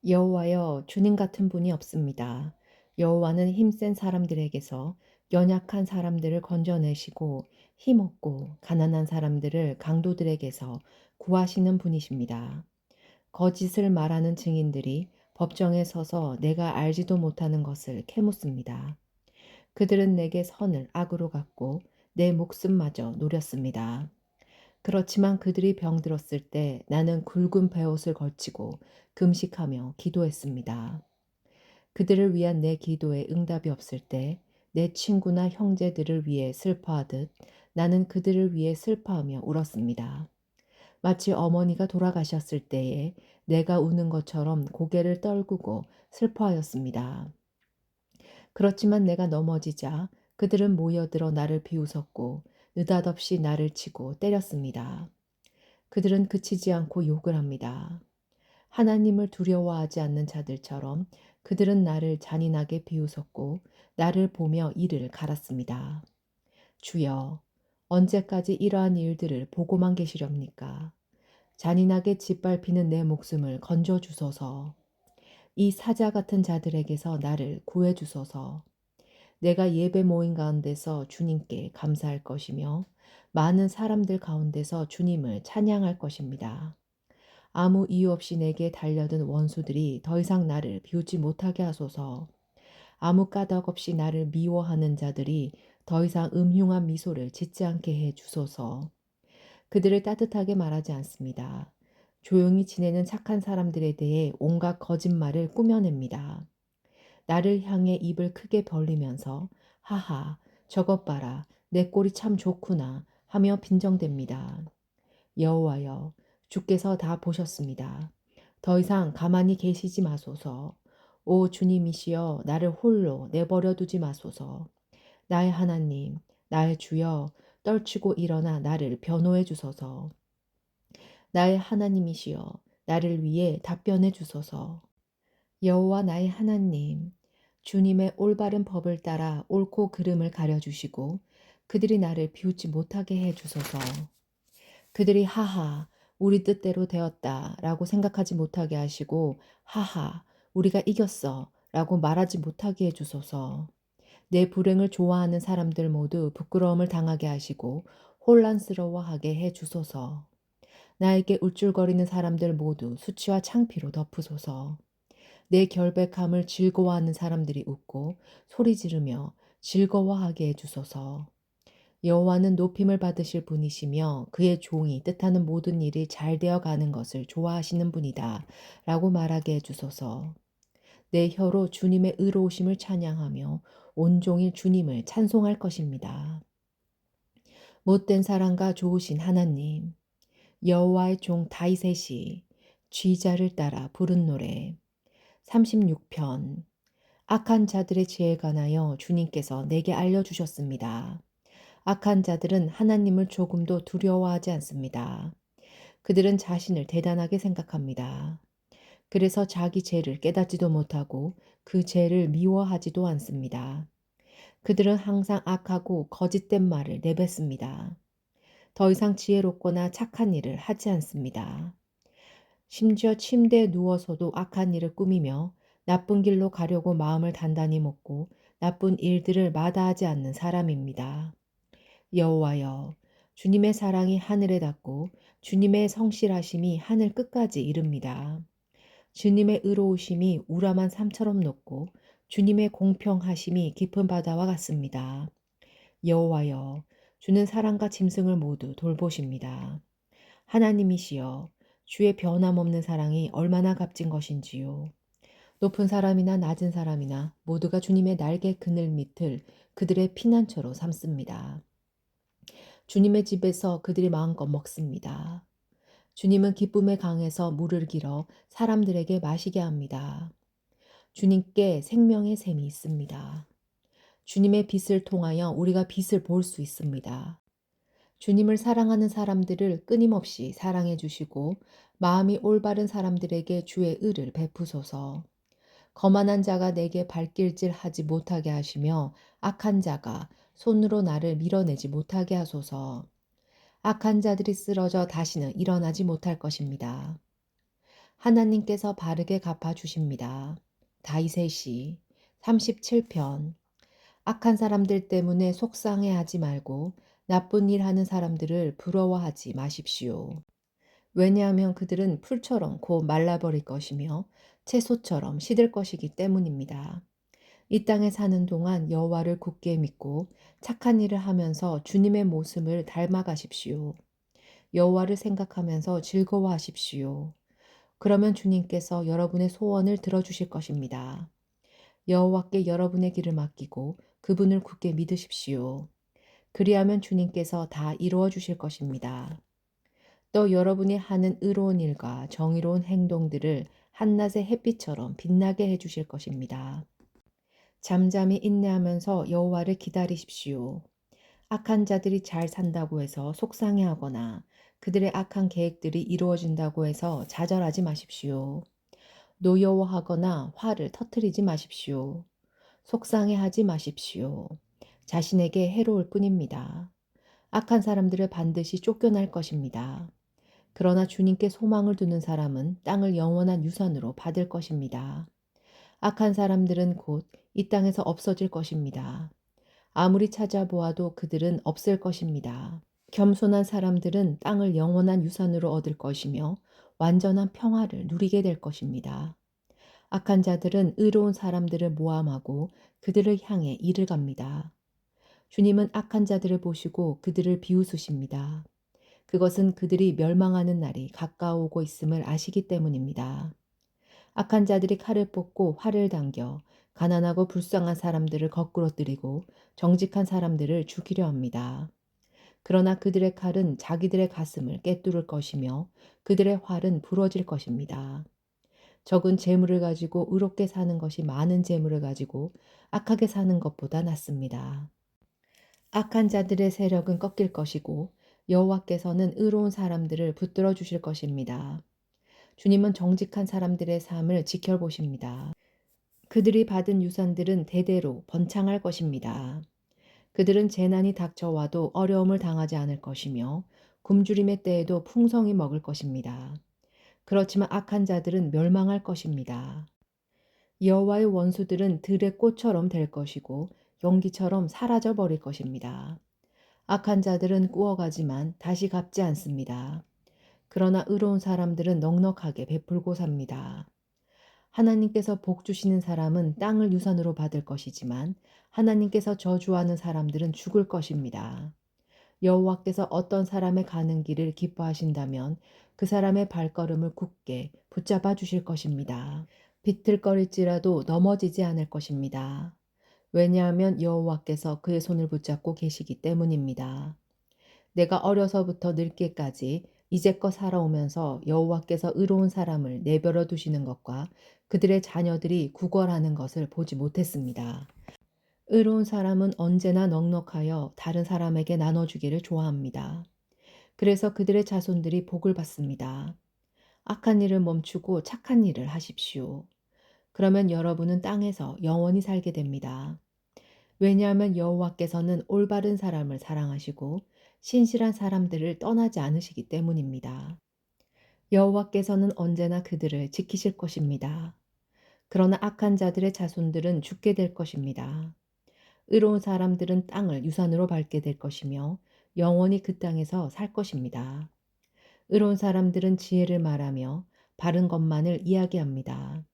여호와여, 주님 같은 분이 없습니다. 여호와는 힘센 사람들에게서 연약한 사람들을 건져내시고 힘없고 가난한 사람들을 강도들에게서 구하시는 분이십니다. 거짓을 말하는 증인들이 법정에 서서 내가 알지도 못하는 것을 캐묻습니다. 그들은 내게 선을 악으로 갚고 내 목숨마저 노렸습니다. 그렇지만 그들이 병들었을 때 나는 굵은 베옷을 걸치고 금식하며 기도했습니다. 그들을 위한 내 기도에 응답이 없을 때 내 친구나 형제들을 위해 슬퍼하듯 나는 그들을 위해 슬퍼하며 울었습니다. 마치 어머니가 돌아가셨을 때에 내가 우는 것처럼 고개를 떨구고 슬퍼하였습니다. 그렇지만 내가 넘어지자 그들은 모여들어 나를 비웃었고 느닷없이 나를 치고 때렸습니다. 그들은 그치지 않고 욕을 합니다. 하나님을 두려워하지 않는 자들처럼 그들은 나를 잔인하게 비웃었고 나를 보며 이를 갈았습니다. 주여, 언제까지 이러한 일들을 보고만 계시렵니까? 잔인하게 짓밟히는 내 목숨을 건져 주소서. 이 사자 같은 자들에게서 나를 구해 주소서. 내가 예배 모임 가운데서 주님께 감사할 것이며 많은 사람들 가운데서 주님을 찬양할 것입니다. 아무 이유 없이 내게 달려든 원수들이 더 이상 나를 비웃지 못하게 하소서. 아무 까닭 없이 나를 미워하는 자들이 더 이상 음흉한 미소를 짓지 않게 해 주소서. 그들을 따뜻하게 말하지 않습니다. 조용히 지내는 착한 사람들에 대해 온갖 거짓말을 꾸며냅니다. 나를 향해 입을 크게 벌리면서 하하, 저것 봐라, 내 꼴이 참 좋구나 하며 빈정댑니다. 여호와여, 주께서 다 보셨습니다. 더 이상 가만히 계시지 마소서. 오 주님이시여, 나를 홀로 내버려 두지 마소서. 나의 하나님, 나의 주여, 떨치고 일어나 나를 변호해 주소서. 나의 하나님이시여, 나를 위해 답변해 주소서. 여호와 나의 하나님, 주님의 올바른 법을 따라 옳고 그름을 가려주시고 그들이 나를 비웃지 못하게 해 주소서. 그들이 하하, 우리 뜻대로 되었다 라고 생각하지 못하게 하시고 하하, 우리가 이겼어 라고 말하지 못하게 해주소서. 내 불행을 좋아하는 사람들 모두 부끄러움을 당하게 하시고 혼란스러워하게 해주소서. 나에게 울줄거리는 사람들 모두 수치와 창피로 덮으소서. 내 결백함을 즐거워하는 사람들이 웃고 소리 지르며 즐거워하게 해주소서. 여호와는 높임을 받으실 분이시며 그의 종이 뜻하는 모든 일이 잘 되어 가는 것을 좋아하시는 분이다 라고 말하게 해주소서. 내 혀로 주님의 의로우심을 찬양하며 온종일 주님을 찬송할 것입니다. 못된 사랑과 좋으신 하나님, 여호와의 종 다윗의 쥐자를 따라 부른 노래 36편. 악한 자들의 죄에 관하여 주님께서 내게 알려주셨습니다. 악한 자들은 하나님을 조금도 두려워하지 않습니다. 그들은 자신을 대단하게 생각합니다. 그래서 자기 죄를 깨닫지도 못하고 그 죄를 미워하지도 않습니다. 그들은 항상 악하고 거짓된 말을 내뱉습니다. 더 이상 지혜롭거나 착한 일을 하지 않습니다. 심지어 침대에 누워서도 악한 일을 꾸미며 나쁜 길로 가려고 마음을 단단히 먹고 나쁜 일들을 마다하지 않는 사람입니다. 여호와여, 주님의 사랑이 하늘에 닿고 주님의 성실하심이 하늘 끝까지 이릅니다. 주님의 의로우심이 우람한 산처럼 높고 주님의 공평하심이 깊은 바다와 같습니다. 여호와여, 주는 사랑과 짐승을 모두 돌보십니다. 하나님이시여, 주의 변함없는 사랑이 얼마나 값진 것인지요. 높은 사람이나 낮은 사람이나 모두가 주님의 날개 그늘 밑을 그들의 피난처로 삼습니다. 주님의 집에서 그들이 마음껏 먹습니다. 주님은 기쁨의 강에서 물을 길어 사람들에게 마시게 합니다. 주님께 생명의 샘이 있습니다. 주님의 빛을 통하여 우리가 빛을 볼 수 있습니다. 주님을 사랑하는 사람들을 끊임없이 사랑해 주시고 마음이 올바른 사람들에게 주의 의를 베푸소서. 거만한 자가 내게 발길질 하지 못하게 하시며 악한 자가 손으로 나를 밀어내지 못하게 하소서. 악한 자들이 쓰러져 다시는 일어나지 못할 것입니다. 하나님께서 바르게 갚아주십니다. 다윗의 시 37편. 악한 사람들 때문에 속상해하지 말고 나쁜 일 하는 사람들을 부러워하지 마십시오. 왜냐하면 그들은 풀처럼 곧 말라버릴 것이며 채소처럼 시들 것이기 때문입니다. 이 땅에 사는 동안 여호와를 굳게 믿고 착한 일을 하면서 주님의 모습을 닮아가십시오. 여호와를 생각하면서 즐거워하십시오. 그러면 주님께서 여러분의 소원을 들어주실 것입니다. 여호와께 여러분의 길을 맡기고 그분을 굳게 믿으십시오. 그리하면 주님께서 다 이루어 주실 것입니다. 또 여러분이 하는 의로운 일과 정의로운 행동들을 한낮의 햇빛처럼 빛나게 해 주실 것입니다. 잠잠히 인내하면서 여호와를 기다리십시오. 악한 자들이 잘 산다고 해서 속상해하거나 그들의 악한 계획들이 이루어진다고 해서 좌절하지 마십시오. 노여워하거나 화를 터뜨리지 마십시오. 속상해하지 마십시오. 자신에게 해로울 뿐입니다. 악한 사람들을 반드시 쫓겨날 것입니다. 그러나 주님께 소망을 두는 사람은 땅을 영원한 유산으로 받을 것입니다. 악한 사람들은 곧 이 땅에서 없어질 것입니다. 아무리 찾아보아도 그들은 없을 것입니다. 겸손한 사람들은 땅을 영원한 유산으로 얻을 것이며 완전한 평화를 누리게 될 것입니다. 악한 자들은 의로운 사람들을 모함하고 그들을 향해 이를 갑니다. 주님은 악한 자들을 보시고 그들을 비웃으십니다. 그것은 그들이 멸망하는 날이 가까우고 있음을 아시기 때문입니다. 악한 자들이 칼을 뽑고 활을 당겨 가난하고 불쌍한 사람들을 거꾸러뜨리고 정직한 사람들을 죽이려 합니다. 그러나 그들의 칼은 자기들의 가슴을 꿰뚫을 것이며 그들의 활은 부러질 것입니다. 적은 재물을 가지고 의롭게 사는 것이 많은 재물을 가지고 악하게 사는 것보다 낫습니다. 악한 자들의 세력은 꺾일 것이고 여호와께서는 의로운 사람들을 붙들어 주실 것입니다. 주님은 정직한 사람들의 삶을 지켜보십니다. 그들이 받은 유산들은 대대로 번창할 것입니다. 그들은 재난이 닥쳐와도 어려움을 당하지 않을 것이며 굶주림의 때에도 풍성히 먹을 것입니다. 그렇지만 악한 자들은 멸망할 것입니다. 여호와의 원수들은 들의 꽃처럼 될 것이고 연기처럼 사라져 버릴 것입니다. 악한 자들은 꾸어가지만 다시 갚지 않습니다. 그러나 의로운 사람들은 넉넉하게 베풀고 삽니다. 하나님께서 복 주시는 사람은 땅을 유산으로 받을 것이지만 하나님께서 저주하는 사람들은 죽을 것입니다. 여호와께서 어떤 사람의 가는 길을 기뻐하신다면 그 사람의 발걸음을 굳게 붙잡아 주실 것입니다. 비틀거릴지라도 넘어지지 않을 것입니다. 왜냐하면 여호와께서 그의 손을 붙잡고 계시기 때문입니다. 내가 어려서부터 늙기까지 이제껏 살아오면서 여호와께서 의로운 사람을 내버려 두시는 것과 그들의 자녀들이 구걸하는 것을 보지 못했습니다. 의로운 사람은 언제나 넉넉하여 다른 사람에게 나눠주기를 좋아합니다. 그래서 그들의 자손들이 복을 받습니다. 악한 일을 멈추고 착한 일을 하십시오. 그러면 여러분은 땅에서 영원히 살게 됩니다. 왜냐하면 여호와께서는 올바른 사람을 사랑하시고 신실한 사람들을 떠나지 않으시기 때문입니다. 여호와께서는 언제나 그들을 지키실 것입니다. 그러나 악한 자들의 자손들은 죽게 될 것입니다. 의로운 사람들은 땅을 유산으로 밟게 될 것이며 영원히 그 땅에서 살 것입니다. 의로운 사람들은 지혜를 말하며 바른 것만을 이야기합니다.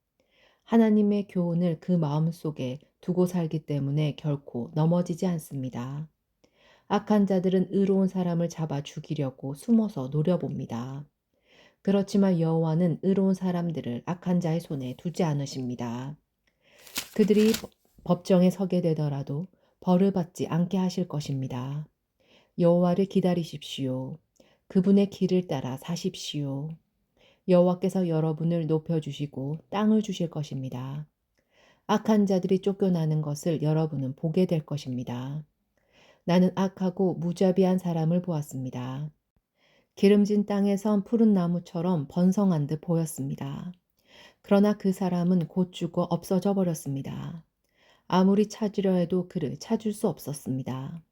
하나님의 교훈을 그 마음속에 두고 살기 때문에 결코 넘어지지 않습니다. 악한 자들은 의로운 사람을 잡아 죽이려고 숨어서 노려봅니다. 그렇지만 여호와는 의로운 사람들을 악한 자의 손에 두지 않으십니다. 그들이 법정에 서게 되더라도 벌을 받지 않게 하실 것입니다. 여호와를 기다리십시오. 그분의 길을 따라 사십시오. 여호와께서 여러분을 높여주시고 땅을 주실 것입니다. 악한 자들이 쫓겨나는 것을 여러분은 보게 될 것입니다. 나는 악하고 무자비한 사람을 보았습니다. 기름진 땅에선 푸른 나무처럼 번성한 듯 보였습니다. 그러나 그 사람은 곧 죽어 없어져 버렸습니다. 아무리 찾으려 해도 그를 찾을 수 없었습니다.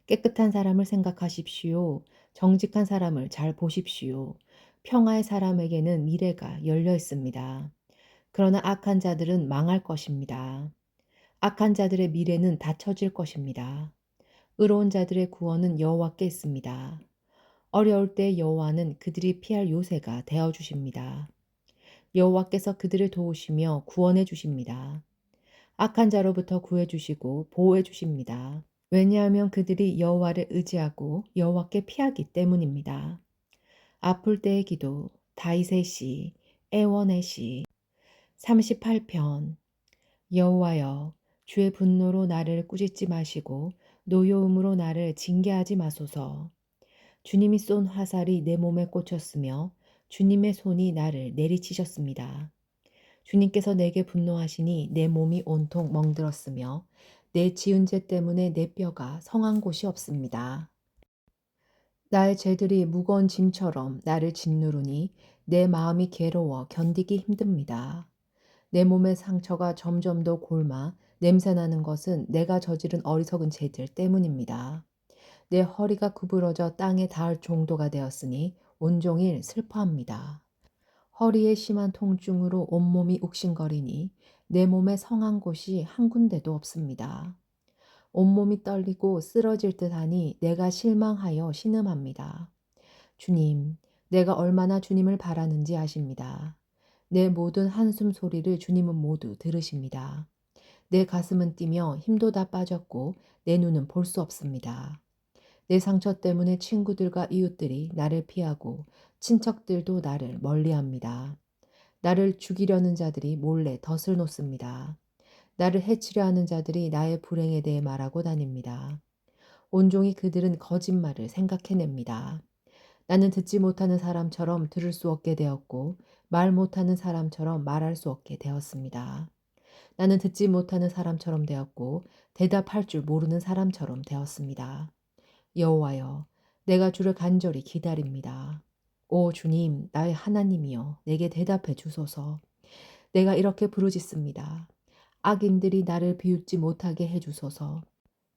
깨끗한 사람을 생각하십시오. 정직한 사람을 잘 보십시오. 평화의 사람에게는 미래가 열려 있습니다. 그러나 악한 자들은 망할 것입니다. 악한 자들의 미래는 닫혀질 것입니다. 의로운 자들의 구원은 여호와께 있습니다. 어려울 때 여호와는 그들이 피할 요새가 되어 주십니다. 여호와께서 그들을 도우시며 구원해 주십니다. 악한 자로부터 구해 주시고 보호해 주십니다. 왜냐하면 그들이 여호와를 의지하고 여호와께 피하기 때문입니다. 아플 때의 기도 다윗의 시 애원의 시 38편 여호와여 주의 분노로 나를 꾸짖지 마시고 노여움으로 나를 징계하지 마소서. 주님이 쏜 화살이 내 몸에 꽂혔으며 주님의 손이 나를 내리치셨습니다. 주님께서 내게 분노하시니 내 몸이 온통 멍들었으며 내 지은 죄 때문에 내 뼈가 성한 곳이 없습니다. 나의 죄들이 무거운 짐처럼 나를 짓누르니 내 마음이 괴로워 견디기 힘듭니다. 내 몸의 상처가 점점 더 골마 냄새나는 것은 내가 저지른 어리석은 죄들 때문입니다. 내 허리가 구부러져 땅에 닿을 정도가 되었으니 온종일 슬퍼합니다. 허리에 심한 통증으로 온몸이 욱신거리니 내 몸에 성한 곳이 한 군데도 없습니다. 온몸이 떨리고 쓰러질 듯하니 내가 실망하여 신음합니다. 주님, 내가 얼마나 주님을 바라는지 아십니다. 내 모든 한숨 소리를 주님은 모두 들으십니다. 내 가슴은 뛰며 힘도 다 빠졌고 내 눈은 볼 수 없습니다. 내 상처 때문에 친구들과 이웃들이 나를 피하고 친척들도 나를 멀리합니다. 나를 죽이려는 자들이 몰래 덫을 놓습니다. 나를 해치려 하는 자들이 나의 불행에 대해 말하고 다닙니다. 온종일 그들은 거짓말을 생각해냅니다. 나는 듣지 못하는 사람처럼 들을 수 없게 되었고 말 못하는 사람처럼 말할 수 없게 되었습니다. 나는 듣지 못하는 사람처럼 되었고 대답할 줄 모르는 사람처럼 되었습니다. 여호와여, 내가 주를 간절히 기다립니다. 오 주님, 나의 하나님이여, 내게 대답해 주소서. 내가 이렇게 부르짖습니다. 악인들이 나를 비웃지 못하게 해 주소서.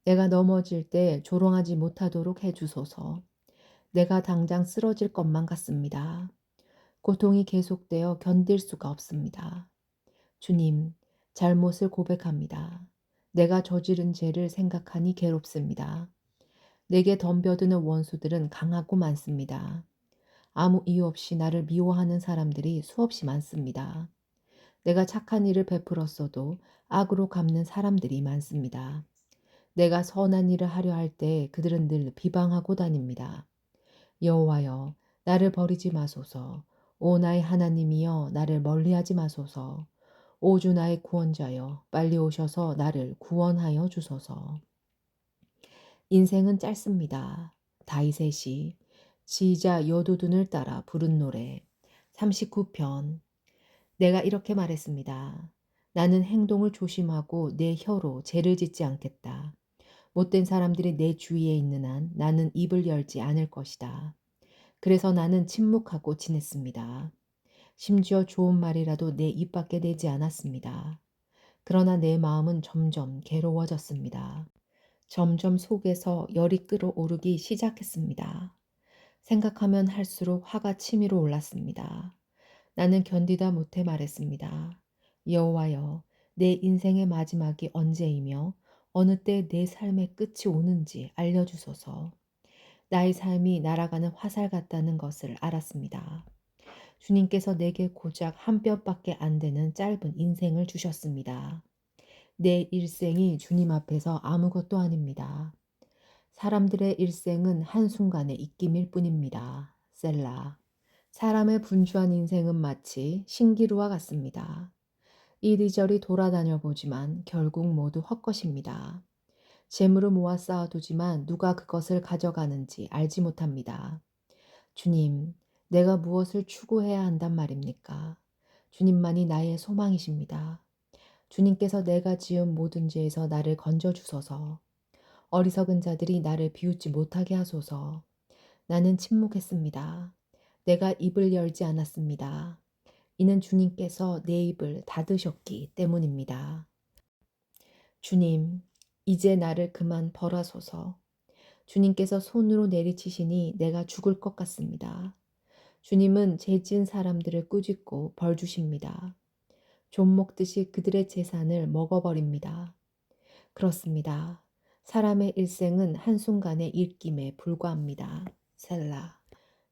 내가 넘어질 때 조롱하지 못하도록 해 주소서. 내가 당장 쓰러질 것만 같습니다. 고통이 계속되어 견딜 수가 없습니다. 주님, 잘못을 고백합니다. 내가 저지른 죄를 생각하니 괴롭습니다. 내게 덤벼드는 원수들은 강하고 많습니다. 아무 이유 없이 나를 미워하는 사람들이 수없이 많습니다. 내가 착한 일을 베풀었어도 악으로 갚는 사람들이 많습니다. 내가 선한 일을 하려 할 때 그들은 늘 비방하고 다닙니다. 여호와여, 나를 버리지 마소서. 오 나의 하나님이여, 나를 멀리하지 마소서. 오 주 나의 구원자여, 빨리 오셔서 나를 구원하여 주소서. 인생은 짧습니다. 다윗의 시, 지휘자 여두둔을 따라 부른 노래 39편. 내가 이렇게 말했습니다. 나는 행동을 조심하고 내 혀로 죄를 짓지 않겠다. 못된 사람들이 내 주위에 있는 한 나는 입을 열지 않을 것이다. 그래서 나는 침묵하고 지냈습니다. 심지어 좋은 말이라도 내 입 밖에 내지 않았습니다. 그러나 내 마음은 점점 괴로워졌습니다. 점점 속에서 열이 끓어오르기 시작했습니다. 생각하면 할수록 화가 치밀어 올랐습니다. 나는 견디다 못해 말했습니다. 여호와여, 내 인생의 마지막이 언제이며 어느 때 내 삶의 끝이 오는지 알려주소서. 나의 삶이 날아가는 화살 같다는 것을 알았습니다. 주님께서 내게 고작 한 뼘밖에 안 되는 짧은 인생을 주셨습니다. 내 일생이 주님 앞에서 아무것도 아닙니다. 사람들의 일생은 한순간의 입김일 뿐입니다. 셀라. 사람의 분주한 인생은 마치 신기루와 같습니다. 이리저리 돌아다녀 보지만 결국 모두 헛것입니다. 재물을 모아 쌓아두지만 누가 그것을 가져가는지 알지 못합니다. 주님, 내가 무엇을 추구해야 한단 말입니까? 주님만이 나의 소망이십니다. 주님께서 내가 지은 모든 죄에서 나를 건져주소서. 어리석은 자들이 나를 비웃지 못하게 하소서. 나는 침묵했습니다. 내가 입을 열지 않았습니다. 이는 주님께서 내 입을 닫으셨기 때문입니다. 주님, 이제 나를 그만 벌하소서. 주님께서 손으로 내리치시니 내가 죽을 것 같습니다. 주님은 죄 지은 사람들을 꾸짖고 벌 주십니다. 좀 먹듯이 그들의 재산을 먹어버립니다. 그렇습니다. 사람의 일생은 한순간의 일김에 불과합니다. 셀라.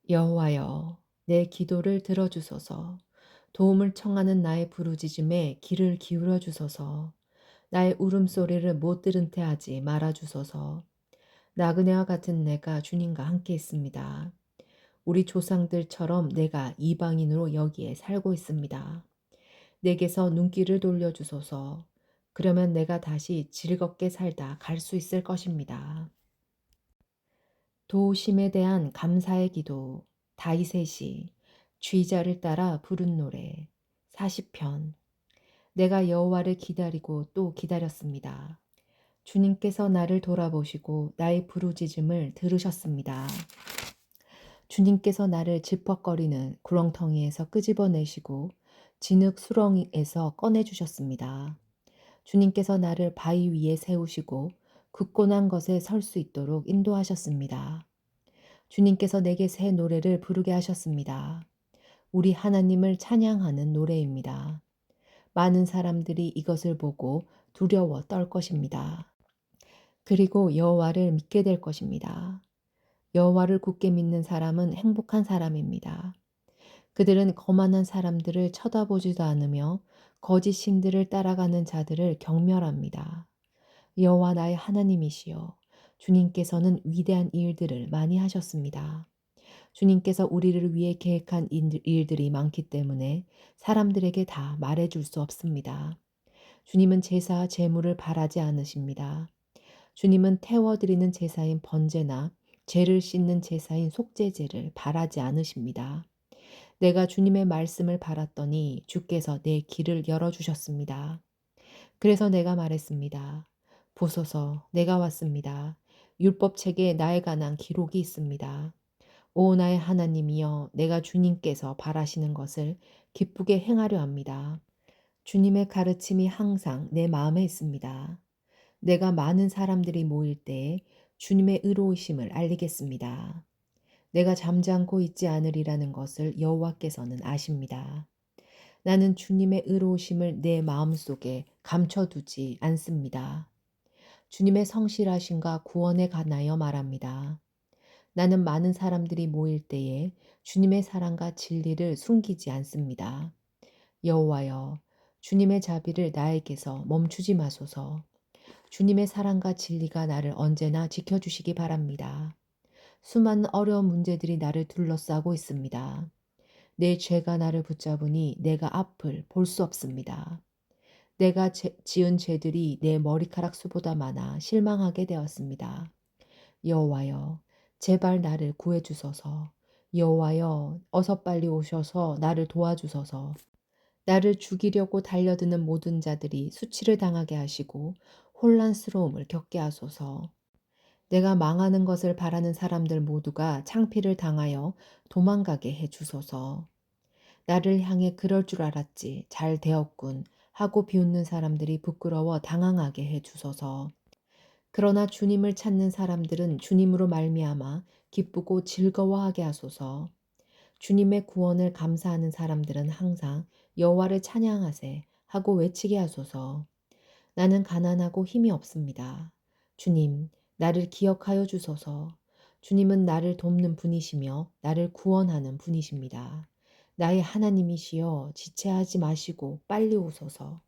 여호와여, 내 기도를 들어주소서. 도움을 청하는 나의 부르짖음에 귀를 기울여 주소서. 나의 울음소리를 못 들은 태 하지 말아 주소서. 나그네와 같은 내가 주님과 함께 있습니다. 우리 조상들처럼 내가 이방인으로 여기에 살고 있습니다. 내게서 눈길을 돌려주소서. 그러면 내가 다시 즐겁게 살다 갈 수 있을 것입니다. 도우심에 대한 감사의 기도, 다윗의 시, 쥐자를 따라 부른 노래, 40편. 내가 여호와를 기다리고 또 기다렸습니다. 주님께서 나를 돌아보시고 나의 부르짖음을 들으셨습니다. 주님께서 나를 지퍼거리는 구렁텅이에서 끄집어내시고 진흙 수렁에서 꺼내주셨습니다. 주님께서 나를 바위 위에 세우시고 굳건한 것에 설 수 있도록 인도하셨습니다. 주님께서 내게 새 노래를 부르게 하셨습니다. 우리 하나님을 찬양하는 노래입니다. 많은 사람들이 이것을 보고 두려워 떨 것입니다. 그리고 여호와를 믿게 될 것입니다. 여호와를 굳게 믿는 사람은 행복한 사람입니다. 그들은 거만한 사람들을 쳐다보지도 않으며 거짓 신들을 따라가는 자들을 경멸합니다. 여호와 나의 하나님이시여, 주님께서는 위대한 일들을 많이 하셨습니다. 주님께서 우리를 위해 계획한 일들이 많기 때문에 사람들에게 다 말해줄 수 없습니다. 주님은 제사와 제물을 바라지 않으십니다. 주님은 태워드리는 제사인 번제나 죄를 씻는 제사인 속죄제를 바라지 않으십니다. 내가 주님의 말씀을 바랐더니 주께서 내 길을 열어주셨습니다. 그래서 내가 말했습니다. 보소서, 내가 왔습니다. 율법책에 나에 관한 기록이 있습니다. 오 나의 하나님이여, 내가 주님께서 바라시는 것을 기쁘게 행하려 합니다. 주님의 가르침이 항상 내 마음에 있습니다. 내가 많은 사람들이 모일 때에 주님의 의로우심을 알리겠습니다. 내가 잠잠고 있지 않으리라는 것을 여호와께서는 아십니다. 나는 주님의 의로우심을 내 마음속에 감춰두지 않습니다. 주님의 성실하심과 구원에 관하여 말합니다. 나는 많은 사람들이 모일 때에 주님의 사랑과 진리를 숨기지 않습니다. 여호와여, 주님의 자비를 나에게서 멈추지 마소서. 주님의 사랑과 진리가 나를 언제나 지켜주시기 바랍니다. 수많은 어려운 문제들이 나를 둘러싸고 있습니다. 내 죄가 나를 붙잡으니 내가 앞을 볼 수 없습니다. 내가 지은 죄들이 내 머리카락 수보다 많아 실망하게 되었습니다. 여호와여, 제발 나를 구해 주소서. 여호와여, 어서 빨리 오셔서 나를 도와주소서. 나를 죽이려고 달려드는 모든 자들이 수치를 당하게 하시고 혼란스러움을 겪게 하소서. 내가 망하는 것을 바라는 사람들 모두가 창피를 당하여 도망가게 해 주소서. 나를 향해 그럴 줄 알았지, 잘 되었군 하고 비웃는 사람들이 부끄러워 당황하게 해 주소서. 그러나 주님을 찾는 사람들은 주님으로 말미암아 기쁘고 즐거워하게 하소서. 주님의 구원을 감사하는 사람들은 항상 여호와를 찬양하세 하고 외치게 하소서. 나는 가난하고 힘이 없습니다. 주님, 나를 기억하여 주소서. 주님은 나를 돕는 분이시며 나를 구원하는 분이십니다. 나의 하나님이시여, 지체하지 마시고 빨리 오소서.